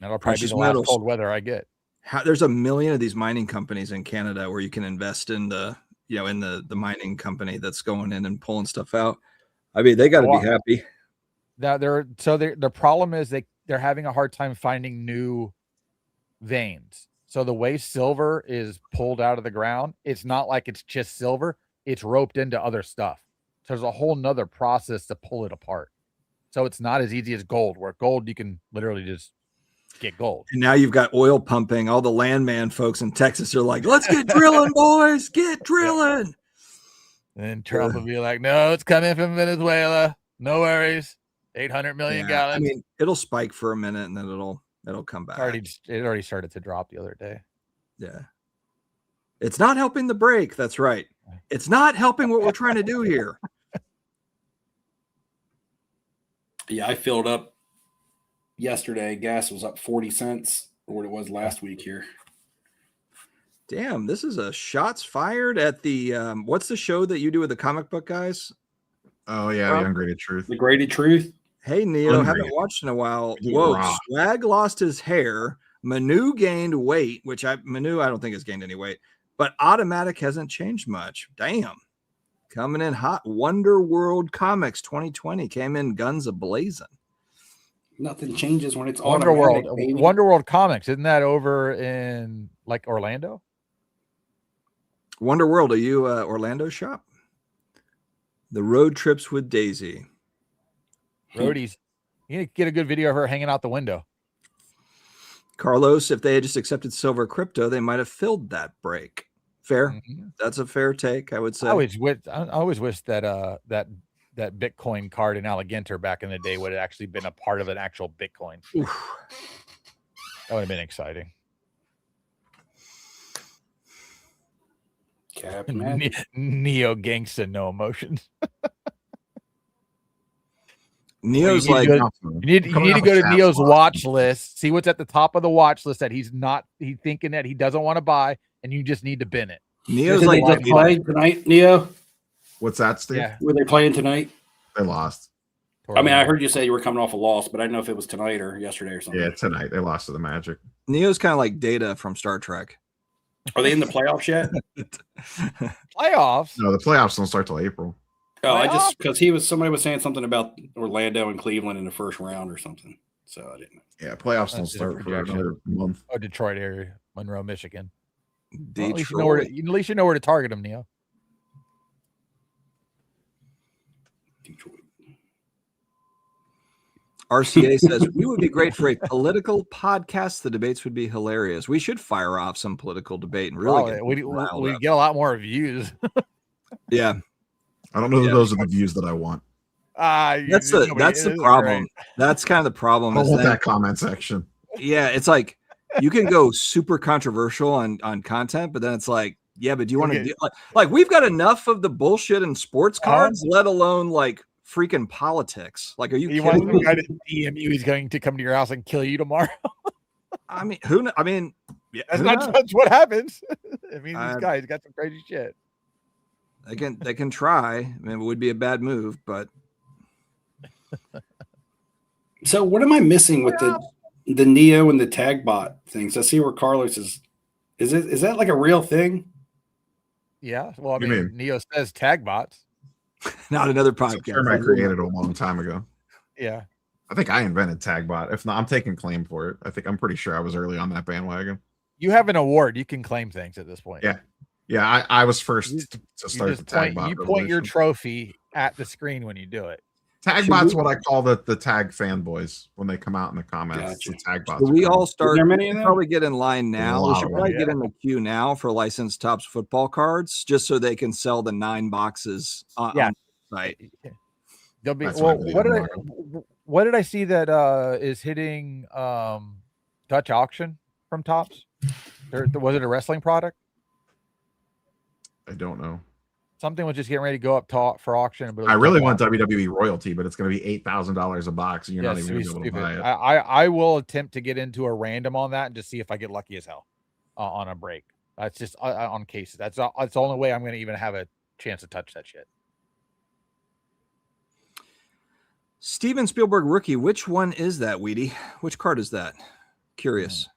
That'll probably be the last cold weather I get. There's a million of these mining companies in Canada where you can invest in the mining company that's going in and pulling stuff out. I mean, they got to be happy. Now the problem is they're having a hard time finding new veins. So the way silver is pulled out of the ground, it's not like it's just silver, it's roped into other stuff. So there's a whole nother process to pull it apart. So it's not as easy as gold, where gold you can literally just get gold. And now you've got oil pumping. All the landman folks in Texas are like, let's get drilling, boys, get drilling. And then Trump will be like, no, it's coming from Venezuela. No worries. 800 million gallons. I mean, it'll spike for a minute and then it'll come back. It already started to drop the other day. Yeah. It's not helping the break. That's right. It's not helping what we're trying to do here. Yeah, I filled up yesterday. Gas was up 40 cents or what it was last week here. Damn, this is a shots fired at the what's the show that you do with the comic book guys? Oh yeah, the Ungraded Truth. The Graded Truth. Hey Neo, haven't watched in a while. Whoa, Swag lost his hair. Manu gained weight, which Manu I don't think has gained any weight, but Automatic hasn't changed much. Damn. Coming in hot. Wonder World Comics 2020 came in guns a-blazing. Nothing changes when it's Wonder World. Wonder World Comics, isn't that over in like Orlando? Wonder World, are you Orlando shop? The road trips with Daisy. Roadies. You need to get a good video of her hanging out the window. Carlos, if they had just accepted silver crypto, they might have filled that break. Fair. Mm-hmm. That's a fair take, I would say. I always wish that that Bitcoin card in Alleganter back in the day would have actually been a part of an actual Bitcoin. Oof. That would have been exciting. Neo gangsta, no emotions. Neo's like you need to go to Neo's watch list, see what's at the top of the watch list that he's thinking that he doesn't want to buy, and you just need to bin it. Neo's like playing tonight, Neo. What's that, Steve? Yeah. Were they playing tonight? They lost. I mean, I heard you say you were coming off a loss, but I didn't know if it was tonight or yesterday or something. Yeah, tonight. They lost to the Magic. Neo's kind of like Data from Star Trek. Are they in the playoffs yet? Playoffs? No, the playoffs don't start till April. Oh, I just because somebody was saying something about Orlando and Cleveland in the first round or something. So I didn't know. Yeah, playoffs don't start for another month. Oh, Detroit area, Monroe, Michigan. Detroit. Well, at least you know where to target them, Neo. Detroit. RCA says we would be great for a political podcast. The debates would be hilarious. We should fire off some political debate and really we get a lot more views. Yeah. I don't know if those are the views that I want. That's the problem. Great. That's kind of the problem. I want that comment section. Yeah, it's like you can go super controversial on content, but then it's like, yeah, but do you want to like we've got enough of the bullshit in sports cards, let alone like freaking politics. Like, are you kidding want me? Guy to DM you, he's going to come to your house and kill you tomorrow. I mean, yeah, that's what happens. I mean, these guys got some crazy shit. They can try. I mean, it would be a bad move, but so what am I missing with the Neo and the tag bot things? I see where Carlos is that like a real thing? Yeah. Well, I mean, Neo says tag bots. Not another podcast. I created a long time ago. Yeah. I think I invented Tagbot. If not, I'm taking claim for it. I'm pretty sure I was early on that bandwagon. You have an award. You can claim things at this point. Yeah. Yeah, I was first to start the Tagbot. You point your trophy at the screen when you do it. Tagbot's what I call the tag fanboys when they come out in the comments. Gotcha. The Tagbots. So we all start. Many of them? Probably get in line now. We should probably get in the queue now for licensed Topps football cards, just so they can sell the 9 boxes on the site. They'll be. Well, what did I see that is hitting Dutch auction from Topps? Was it a wrestling product? I don't know. Something was just getting ready to go up for auction. But I really want WWE royalty, but it's going to be $8,000 a box, and you're not even going to be able to buy it. I will attempt to get into a random on that and just see if I get lucky as hell on a break. That's just on cases. That's the only way I'm going to even have a chance to touch that shit. Steven Spielberg rookie. Which one is that, Weedy? Which card is that? Curious.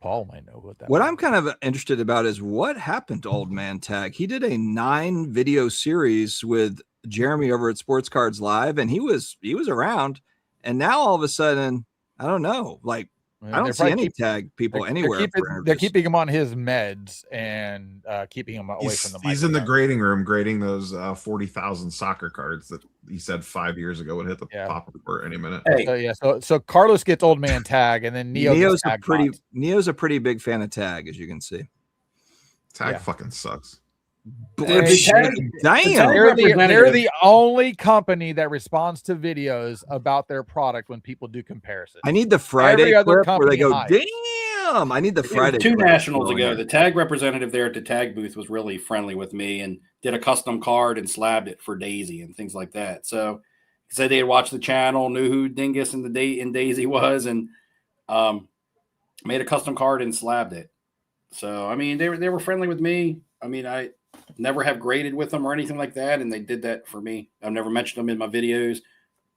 Paul might know about that. What I'm kind of interested about is what happened to Old Man Tag. He did a 9 video series with Jeremy over at Sports Cards Live, and he was around, and now all of a sudden, I don't know, like I don't see any tag people anywhere. They're keeping him on his meds and keeping him away from the mic. He's in the grading room grading those 40,000 soccer cards that he said 5 years ago would hit the pop report any minute. Hey. So Carlos gets old man tag, and then Neo's a pretty big fan of tag, as you can see. Tag fucking sucks. Damn. They're the only company that responds to videos about their product when people do comparisons. I need the Friday clip where they go, damn. I need the Friday. Two nationals ago, the tag representative there at the tag booth was really friendly with me and did a custom card and slabbed it for Daisy and things like that. So he said they had watched the channel, knew who Dingus and Daisy was, and made a custom card and slabbed it. So I mean, they were friendly with me. I mean, I never have graded with them or anything like that, and they did that for me. I've never mentioned them in my videos.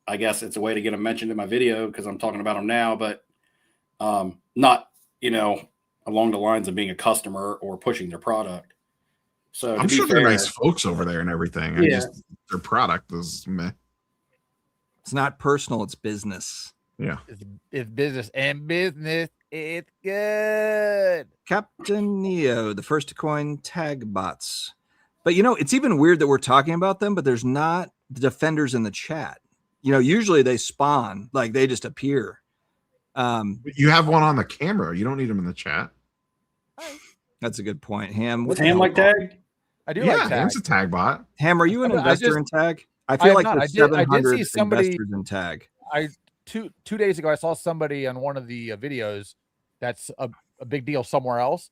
I guess it's a way to get them mentioned in my video because I'm talking about them now, but not, along the lines of being a customer or pushing their product. So I'm sure they're nice folks over there and everything. Just their product is meh. It's not personal, it's business. Yeah. It's business, and business, it's good. Captain Neo, the first to coin tag bots. But it's even weird that we're talking about them, but there's not the defenders in the chat. Usually they spawn, like they just appear. You have one on the camera. You don't need them in the chat. That's a good point. Ham. What's Ham like tag? I do like tag. Ham's a tag bot. Ham, are you an investor in tag? I feel like there's 700 I did see somebody, investors in tag. Two days ago, I saw somebody on one of the videos that's a big deal somewhere else,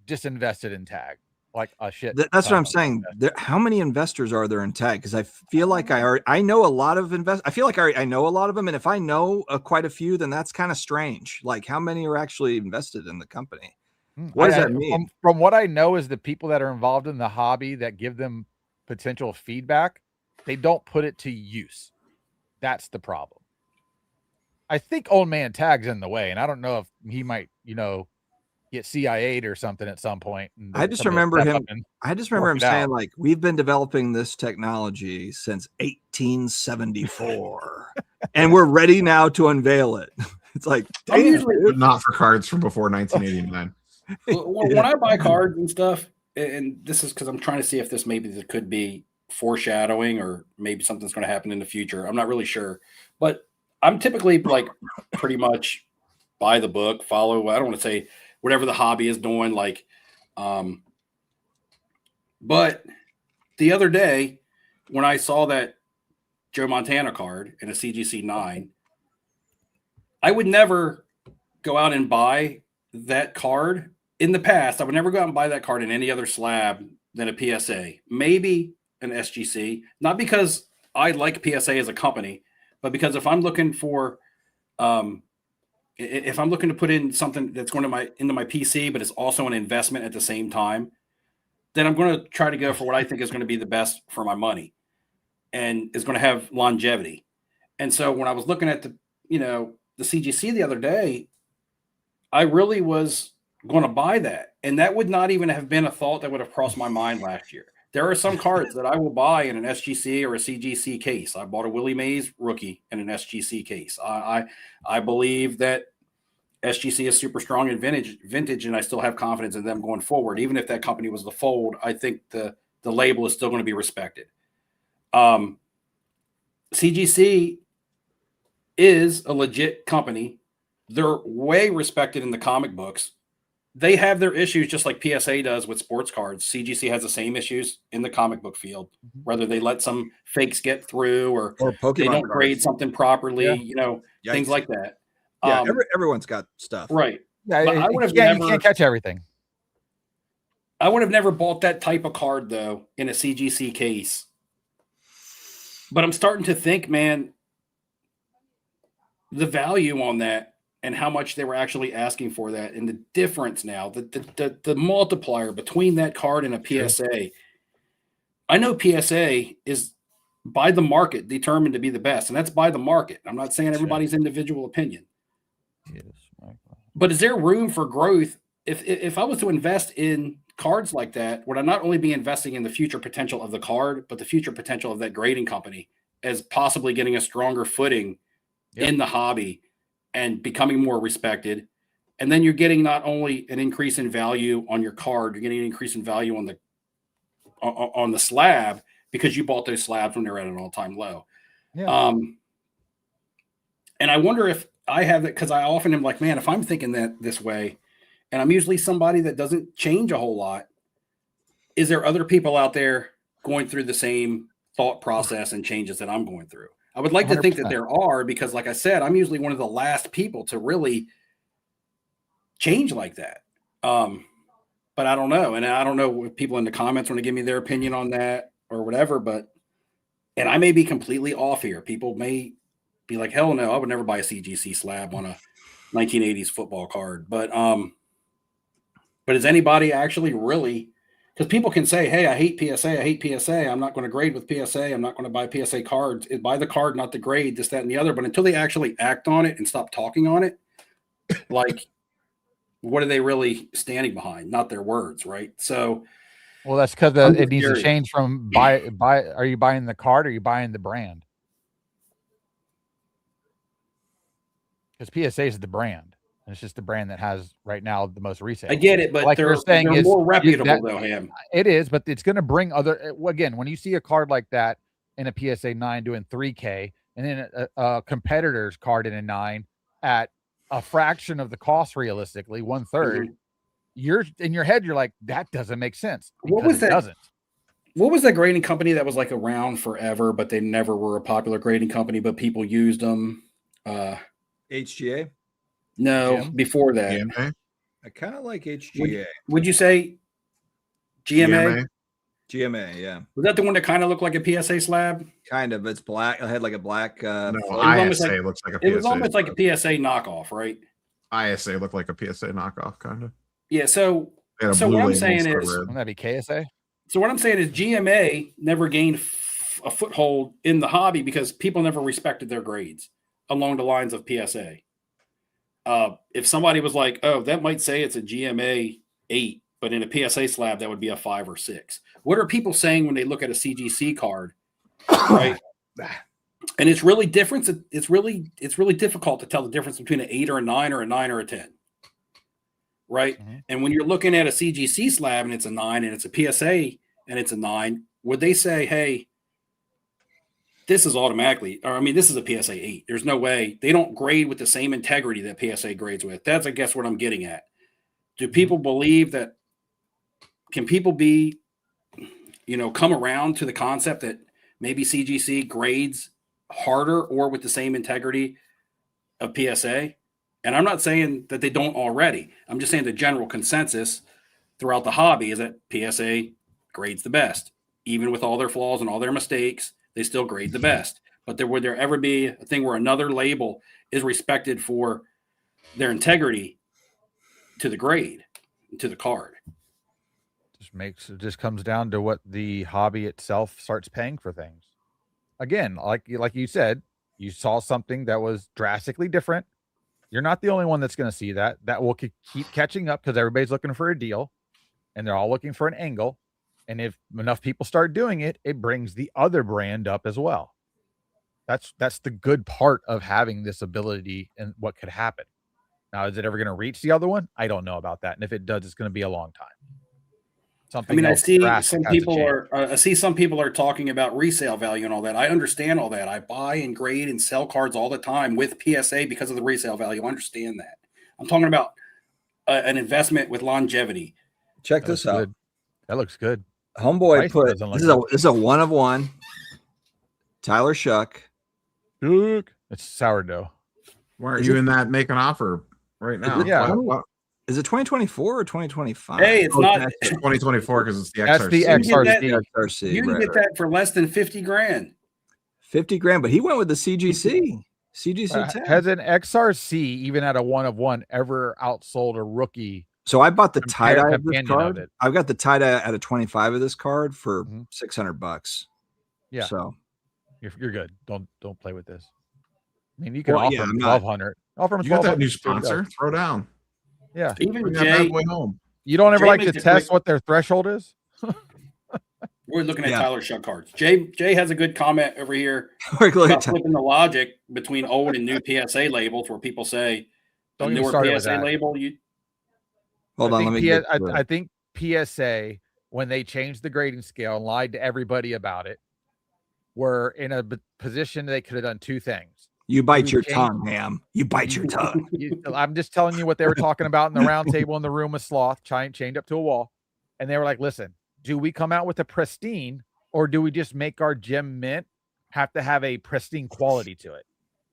just invested in tag. Like a shit. That's what I'm saying. How many investors are there in tag? Because I feel like I know a lot of I feel like I know a lot of them, and if I know quite a few, then that's kind of strange. Like, how many are actually invested in the company? What does that mean? From what I know, is the people that are involved in the hobby that give them potential feedback, they don't put it to use. That's the problem. I think old man tag's in the way, and I don't know if he might, get CIA'd or something at some point. I just remember him saying, like, we've been developing this technology since 1874 and we're ready now to unveil it. It's like, not for cards from before 1989. When I buy cards and stuff, and this is because I'm trying to see if this could be foreshadowing or maybe something's going to happen in the future. I'm not really sure, but I'm typically like pretty much buy the book, follow. I don't want to say whatever the hobby is doing, like, but the other day when I saw that Joe Montana card in a CGC 9, I would never go out and buy that card. In the past, I would never go out and buy that card in any other slab than a PSA, maybe an SGC, not because I like PSA as a company, but because if I'm looking for, if I'm looking to put in something that's going into my PC, but it's also an investment at the same time, then I'm going to try to go for what I think is going to be the best for my money and is going to have longevity. And so when I was looking at the CGC the other day, I really was going to buy that. And that would not even have been a thought that would have crossed my mind last year. There are some cards that I will buy in an SGC or a CGC case. I bought a Willie Mays rookie in an SGC case. I believe that SGC is super strong in vintage, and I still have confidence in them going forward. Even if that company was to fold, I think the label is still going to be respected. CGC is a legit company. They're way respected in the comic books. They have their issues just like PSA does with sports cards. CGC has the same issues in the comic book field, whether they let some fakes get through or they don't grade something properly, things like that. Yeah, everyone's got stuff. Right. Yeah, but you can't catch everything. I would have never bought that type of card, though, in a CGC case. But I'm starting to think, man, the value on that and how much they were actually asking for that, and the difference now, the multiplier between that card and a PSA. Sure. I know PSA is by the market determined to be the best, and that's by the market. I'm not saying everybody's individual opinion. Yes. But is there room for growth? If I was to invest in cards like that, would I not only be investing in the future potential of the card, but the future potential of that grading company as possibly getting a stronger footing in the hobby and becoming more respected? And then you're getting not only an increase in value on your card, you're getting an increase in value on the slab because you bought those slabs when they're at an all-time low. Yeah. And I wonder if I have it, because I often am like, man, if I'm thinking that this way, and I'm usually somebody that doesn't change a whole lot, is there other people out there going through the same thought process and changes that I'm going through? I would like to think that 100%. there are, because like I said, I'm usually one of the last people to really change like that. But I don't know. And I don't know if people in the comments want to give me their opinion on that or whatever, and I may be completely off here. People may be like, hell no, I would never buy a CGC slab on a 1980s football card. But is anybody actually really, because people can say, hey, I hate PSA. I'm not going to grade with PSA. I'm not going to buy PSA cards. Buy the card, not the grade, this, that, and the other. But until they actually act on it and stop talking on it, like, what are they really standing behind? Not their words, right? So, well, that's because it needs to change from buy. Are you buying the card or are you buying the brand? Because PSA is the brand. And it's just the brand that has right now the most resale. I get it, but like they're more reputable though, Ham. It is, but it's going to bring other. Again, when you see a card like that in a PSA 9 doing 3K, and then a competitor's card in a 9 at a fraction of the cost, realistically 1/3, you're in your head, you're like, that doesn't make sense. What was that? Doesn't. What was that grading company that was like around forever, but they never were a popular grading company, but people used them? HGA? No, before that. GMA? I kind of like HGA. Would you say GMA? GMA, yeah. Was that the one that kind of looked like a PSA slab? Kind of. It's black. I had like a black. No, ISA looks like a PSA. It was almost like a PSA knockoff, right? ISA looked like a PSA knockoff, kind of. Yeah. So what I'm saying is, wouldn't that be KSA? So what I'm saying is, GMA never gained a foothold in the hobby because people never respected their grades along the lines of PSA. If somebody was like, oh, that might say it's a GMA 8, but in a PSA slab, that would be a 5 or 6. What are people saying when they look at a CGC card? Right. And it's really different. It's really difficult to tell the difference between an 8 or a 9 or a 9 or a 10. Right. Mm-hmm. And when you're looking at a CGC slab and it's a 9 and it's a PSA and it's a 9, would they say, hey, this is automatically, or I mean, this is a PSA 8. There's no way. They don't grade with the same integrity that PSA grades with. That's, I guess, what I'm getting at. Do people believe that? Can people be, come around to the concept that maybe CGC grades harder or with the same integrity of PSA? And I'm not saying that they don't already. I'm just saying the general consensus throughout the hobby is that PSA grades the best. Even with all their flaws and all their mistakes, they still grade the best. But would there ever be a thing where another label is respected for their integrity to the grade, to the card? It just comes down to what the hobby itself starts paying for things. Again, like you said, you saw something that was drastically different. You're not the only one that's going to see that. That will keep catching up because everybody's looking for a deal and they're all looking for an angle. And if enough people start doing it, it brings the other brand up as well. That's the good part of having this ability and what could happen. Now, is it ever going to reach the other one? I don't know about that. And if it does, it's going to be a long time. I see some people are talking about resale value and all that. I understand all that. I buy and grade and sell cards all the time with PSA because of the resale value. I understand that. I'm talking about an investment with longevity. Check this out. That looks good. Homeboy put this is a 1 of 1. Tyler Shuck. It's sourdough. Why are you in that make an offer right now? Yeah. Is it 2024 or 2025? Hey, it's not 2024 because it's the XRC. That's the XRC. You can get that for less than 50 grand. 50 grand, but he went with the CGC. CGC 10. Has an XRC, even at a 1 of 1, ever outsold a rookie? So I bought the tie-dye of this card. I've got the tie-dye at a 25 of this card for $600. Yeah. So you're good. Don't play with this. I mean, you can offer him 1,200. Offer him you got that new sponsor. Throw down. Yeah. Even Jay, home. You don't ever Jay like to makes a test quick- what their threshold is? We're looking at Yeah. Tyler's Shuck cards. Jay has a good comment over here We're going about to- flipping the logic between old and new PSA labels, where people say Don't the get me newer started with PSA that. label. You Hold on, let me get to I it. think PSA, when they changed the grading scale and lied to everybody about it, were in a position they could have done two things. You bite you your change- tongue, Ham. You bite your tongue. I'm just telling you what they were talking about in the round table in the room with Sloth, chained up to a wall. And they were like, listen, do we come out with a pristine, or do we just make our gem mint have to have a pristine quality to it?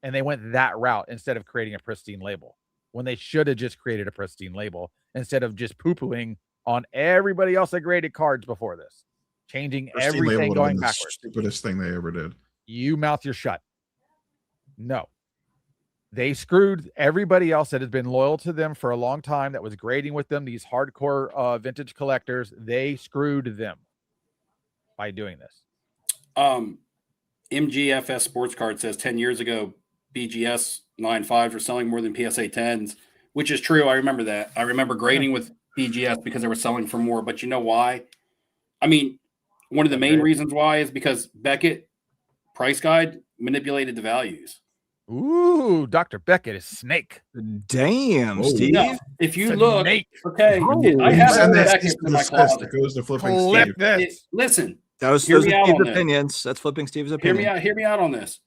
And they went that route instead of creating a pristine label, when they should have just created a pristine label instead of just poo-pooing on everybody else that graded cards before this, changing Pristine everything, label would have going been the backwards. stupidest thing they ever did. You mouth your shut. No. They screwed everybody else that has been loyal to them for a long time, that was grading with them, these hardcore vintage collectors. They screwed them by doing this. MGFS Sports Card says 10 years ago, BGS 9.5s were selling more than PSA 10s, which is true. I remember that. I remember grading with BGS because they were selling for more. But you know why? I mean, one of the main reasons why is because Beckett Price Guide manipulated the values. Ooh, Dr. Beckett is snake. Damn, Whoa. Steve. Now, if you It's a look, snake. okay, Oh, I have Send a that Beckett cease in and my desist closet. that goes to flipping Clip Steve. this. Listen, Those Hear are me out Steve's on this. opinions. That's flipping Steve's opinion. hear me out on this.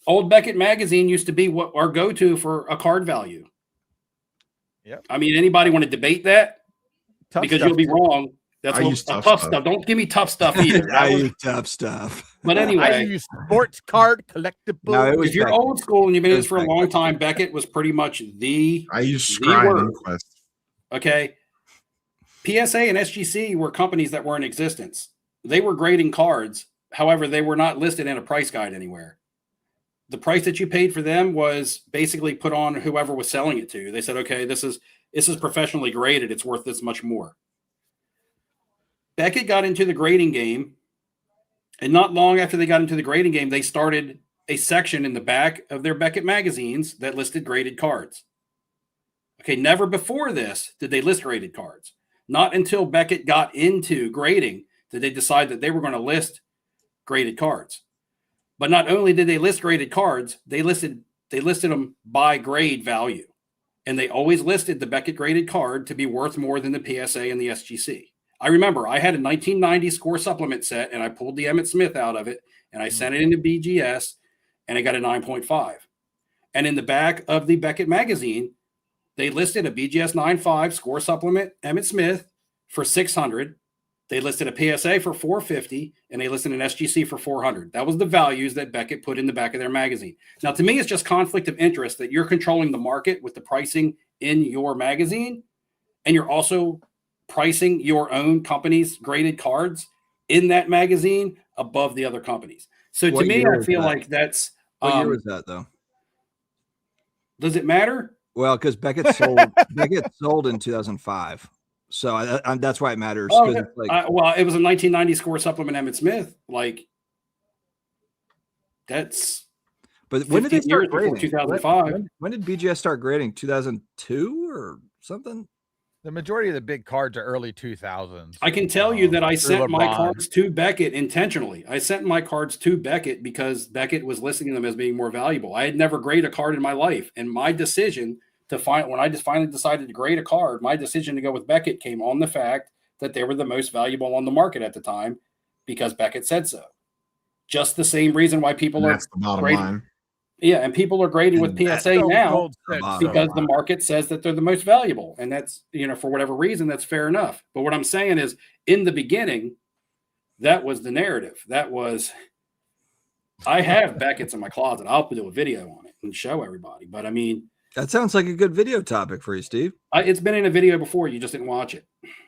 Old Beckett magazine used to be what our go-to for a card value. Yep. I mean, anybody want to debate that? Tough Because stuff, you'll be too. wrong. That's I what, use tough, tough stuff. stuff. Don't give me tough stuff either. I That was- use tough stuff. but I anyway, use sports card collectible. No, it was if you're Beckett. old school and you've been in this for a Beckett. long time, Beckett was pretty much the I use The Scry word. and Inquest. okay. PSA and SGC were companies that were in existence. They were grading cards. However, they were not listed in a price guide anywhere. The price that you paid for them was basically put on whoever was selling it to. They said, okay, this is professionally graded. It's worth this much more. Beckett got into the grading game, and not long after they got into the grading game, they started a section in the back of their Beckett magazines that listed graded cards. Okay, never before this did they list graded cards. Not until Beckett got into grading did they decide that they were going to list graded cards. But not only did they list graded cards, they listed them by grade value. And they always listed the Beckett graded card to be worth more than the PSA and the SGC. I remember I had a 1990 score supplement set, and I pulled the Emmett Smith out of it, and I sent it into BGS, and I got a 9.5. And in the back of the Beckett magazine, they listed a BGS 9.5 score supplement Emmett Smith for 600. They listed a PSA for 450, and they listed an SGC for 400. That was the values that Beckett put in the back of their magazine. Now, to me, it's just conflict of interest that you're controlling the market with the pricing in your magazine, and you're also pricing your own company's graded cards in that magazine above the other companies. So to What me, year I was feel that? like that's What year was that, though? does it matter? Well, because Beckett sold in 2005. So that's why it matters. Oh, 'cause it's like, well, it was a 1990 score supplement Emmett Smith. Like that's but when did they 15 years start before grading? 2005. When did BGS start grading? 2002 or something? The majority of the big cards are early 2000s. I can tell you that I through sent my LeBron. cards to Beckett intentionally. I sent my cards to Beckett because Beckett was listing them as being more valuable. I had never graded a card in my life, and my decision to when I just finally decided to grade a card, my decision to go with Beckett came on the fact that they were the most valuable on the market at the time because Beckett said so. Just the same reason why people And are that's the bottom grading. line. Yeah, and people are grading with And PSA Stone now Cold said bottom so. because the market says that they're the most valuable. And that's, for whatever reason, that's fair enough. But what I'm saying is, in the beginning, that was the narrative. That was, I have Beckett's in my closet. I'll do a video on it and show everybody. But I mean, That sounds like a good video topic for you, Steve. it's been in a video before. You just didn't watch it.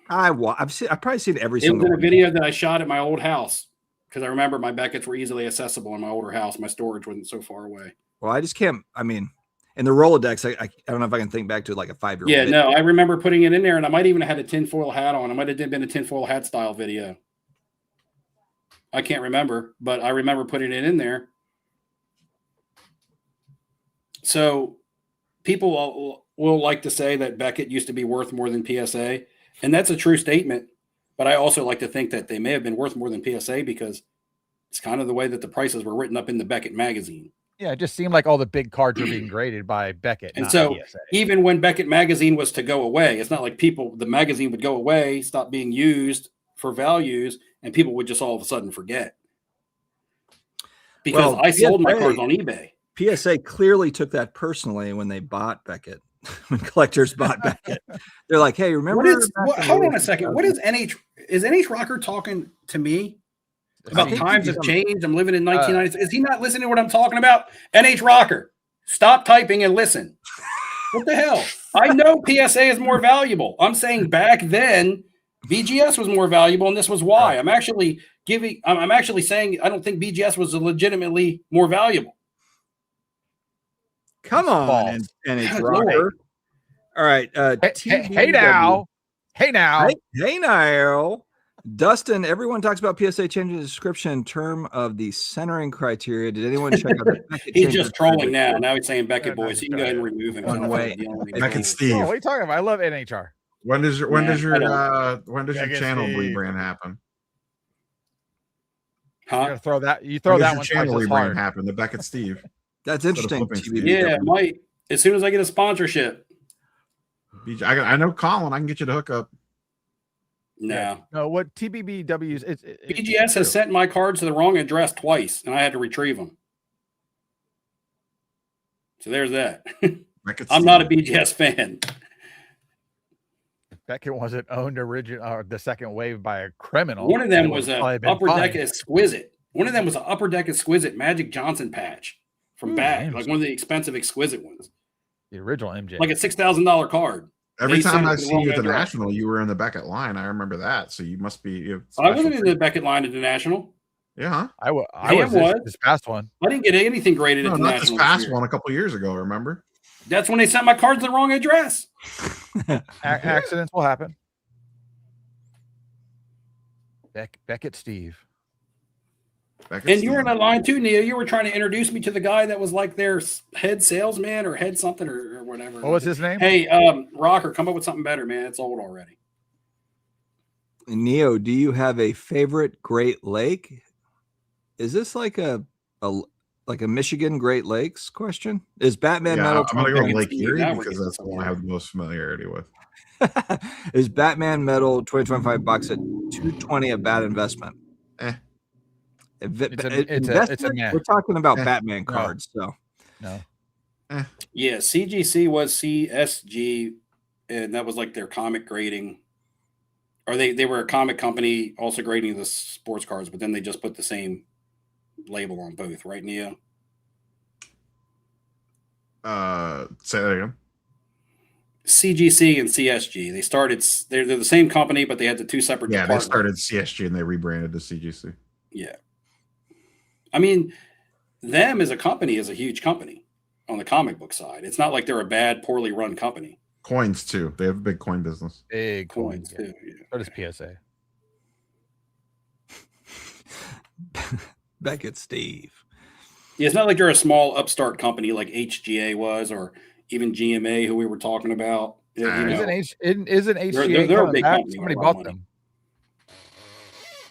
I've probably seen every It was single in a one. video that I shot at my old house because I remember my Beckett's were easily accessible in my older house. My storage wasn't so far away. Well, I just can't. I mean, in the Rolodex, I don't know if I can think back to like a 5-year-old. Yeah, video. no, I remember putting it in there, and I might even have had a tinfoil hat on. It might have been a tinfoil hat style video. I can't remember, but I remember putting it in there. So people will like to say that Beckett used to be worth more than PSA, and that's a true statement. But I also like to think that they may have been worth more than PSA because it's kind of the way that the prices were written up in the Beckett magazine. Yeah, it just seemed like all the big cards were being graded by Beckett, And not so PSA. even when Beckett magazine was to go away, it's not like the magazine would go away, stop being used for values, and people would just all of a sudden forget. Because I sold my cards on eBay. PSA clearly took that personally when they bought Beckett. When collectors bought Beckett, they're like, "Hey, remember?" Hold on a second. What is NH? Is NH Rocker talking to me about times have changed? I'm living in 1990s. Is he not listening to what I'm talking about? NH Rocker, stop typing and listen. What the hell? I know PSA is more valuable. I'm saying back then, BGS was more valuable, and this was why. I'm actually saying I don't think BGS was legitimately more valuable. Come on, NH Rocker. All right. Hey now. Dustin, everyone talks about PSA changing the description in term of the centering criteria. Did anyone check out the He's just trolling now. Now he's saying Beckett boys. So you can go ahead and remove him. One way. Beckett Steve. Oh, what are you talking about? I love NHR. When does your channel rebrand happen? Huh? You throw that When one does your channel twice as rebrand hard. happen? The Beckett Steve. That's interesting. Yeah, it might. As soon as I get a sponsorship. I know Colin. I can get you to hook up. No. No, what TBBW is BGS has sent my cards to the wrong address twice, and I had to retrieve them. So there's that. I'm not a BGS fan. Beckett wasn't owned the second wave by a criminal. One of them was an Upper Deck Exquisite. One of them was an Upper Deck Exquisite Magic Johnson patch from back, like one of the expensive exquisite ones. The original MJ. Like a $6,000 card. Every time I see you at the National, you were in the Beckett line. I remember that. So you must be. I wasn't in the Beckett line at the National. Yeah, I was this past one. I didn't get anything graded at the National. This past one a couple years ago. Remember? That's when they sent my cards to the wrong address. Accidents will happen. Beckett Steve. And you were in that line too, Nia. You were trying to introduce me to the guy that was like their head salesman or head something or whatever. What was his name? Hey, Rocker, come up with something better, man. It's old already. Neo, do you have a favorite Great Lake? Is this like a Michigan Great Lakes question? Is Batman Metal? I'm gonna go Lake Erie because that's the one I have the most familiarity with. Is Batman Metal 2025 box at $220 a bad investment? It's a We're talking about Batman cards, so no. Yeah, CGC was CSG, and that was like their comic grading. Or they were a comic company also grading the sports cards, but then they just put the same label on both, right, Neo? Say that again. CGC and CSG. They're the same company, but they had the two separate departments. They started CSG and they rebranded to CGC. Yeah. I mean, them as a company is a huge company on the comic book side. It's not like they're a bad, poorly run company. Coins too. They have a big coin business. Big coins too. Yeah. So does PSA. Beckett Steve. Yeah, it's not like they're a small upstart company like HGA was, or even GMA, who we were talking about. Isn't HGA? They're a big company. Somebody bought them.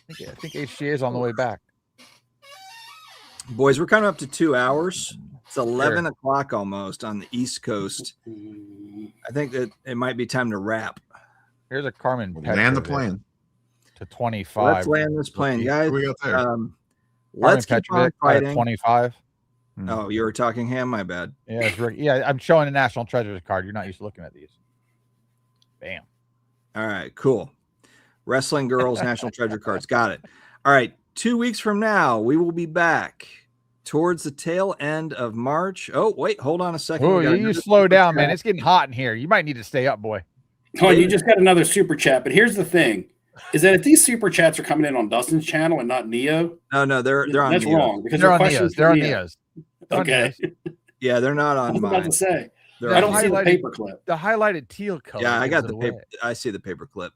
I think HGA is on the way back. Boys, we're coming up to 2 hours. It's 11 o'clock almost on the East Coast. I think that it might be time to wrap. Here's a Carmen. Land the plane to 25. Let's land this plane, guys. We got there. Let's keep on fighting. 25. Oh, you were talking him? My bad. Yeah, I'm showing a National Treasures card. You're not used to looking at these. Bam. All right, cool. Wrestling Girls National Treasure cards. Got it. All right. 2 weeks from now, we will be back towards the tail end of March. Oh, wait, hold on a second. Oh, you slow down, man. It's getting hot in here. You might need to stay up, boy. Oh, you just got another super chat. But here's the thing: is that if these super chats are coming in on Dustin's channel and not Neo, no, they're on. That's Neo. wrong because they're on Neo's. They're on Neo's. Okay. Yeah, they're not on. I was about to say. I don't see the paper clip. The highlighted teal color. Yeah, I got the paper. I see the paper clip.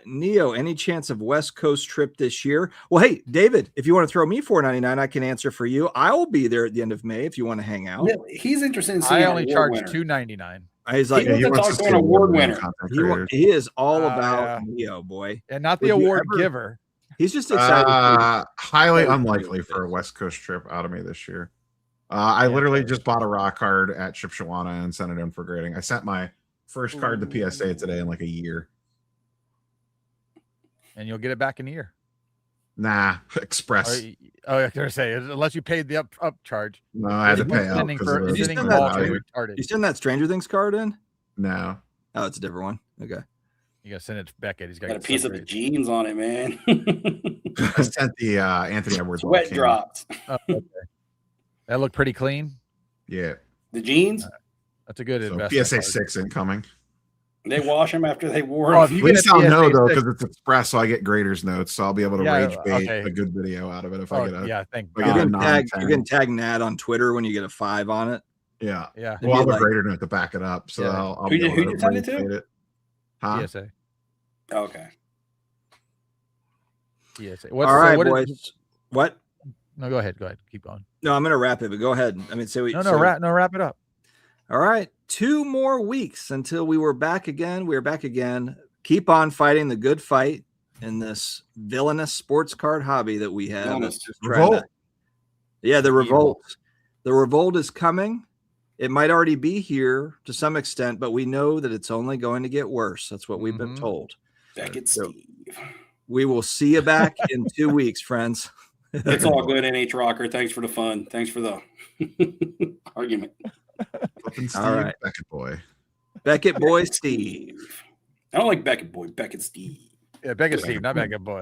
Neo, any chance of West Coast trip this year? Well, hey, David, if you want to throw me $4.99, I can answer for you. I will be there at the end of May if you want to hang out. Yeah, he's interested in seeing I only charge winner. $2.99. He's like, He wants to talk to an award winner. He is all about Neo, boy. And not the award giver. He's just excited. Highly unlikely for a West Coast trip out of me this year. I literally just bought a raw card at Shipshawana and sent it in for grading. I sent my first card to PSA today in like a year. And you'll get it back in a year. Nah, express. Oh, I was gonna say, unless you paid the up charge. No, I had to pay out. You send that Stranger Things card in? No. Oh, it's a different one. Okay. You gotta send it to Beckett. He's got a piece of the jeans on it, man. I sent the Anthony Edwards sweat drops. Oh, okay. That looked pretty clean. Yeah. The jeans? That's a good investment. PSA card. 6 incoming. They wash them after they wore them. At least I'll know though, because it's express, so I get graders notes, so I'll be able to rage bait a good video out of it if I get a. Thank you can tag Nat on Twitter when you get a 5 on it. Yeah. Well, I'll have a grader note to back it up, so I'll who you send it to? Huh? PSA. Okay. PSA. All right, boys. What? No, go ahead. Keep going. No, I'm gonna wrap it, but go ahead. I mean, wrap it up. All right, 2 more weeks until we were back again. We are back again. Keep on fighting the good fight in this villainous sports card hobby that we have. Revolt. The revolt. The revolt is coming. It might already be here to some extent, but we know that it's only going to get worse. That's what we've been told. Steve. We will see you back in 2 weeks, friends. It's all good, NH Rocker. Thanks for the fun. Thanks for the argument. All right. Beckett boy Steve. I don't like Beckett boy. Beckett Steve. Yeah, Beckett Steve, not Beckett boy.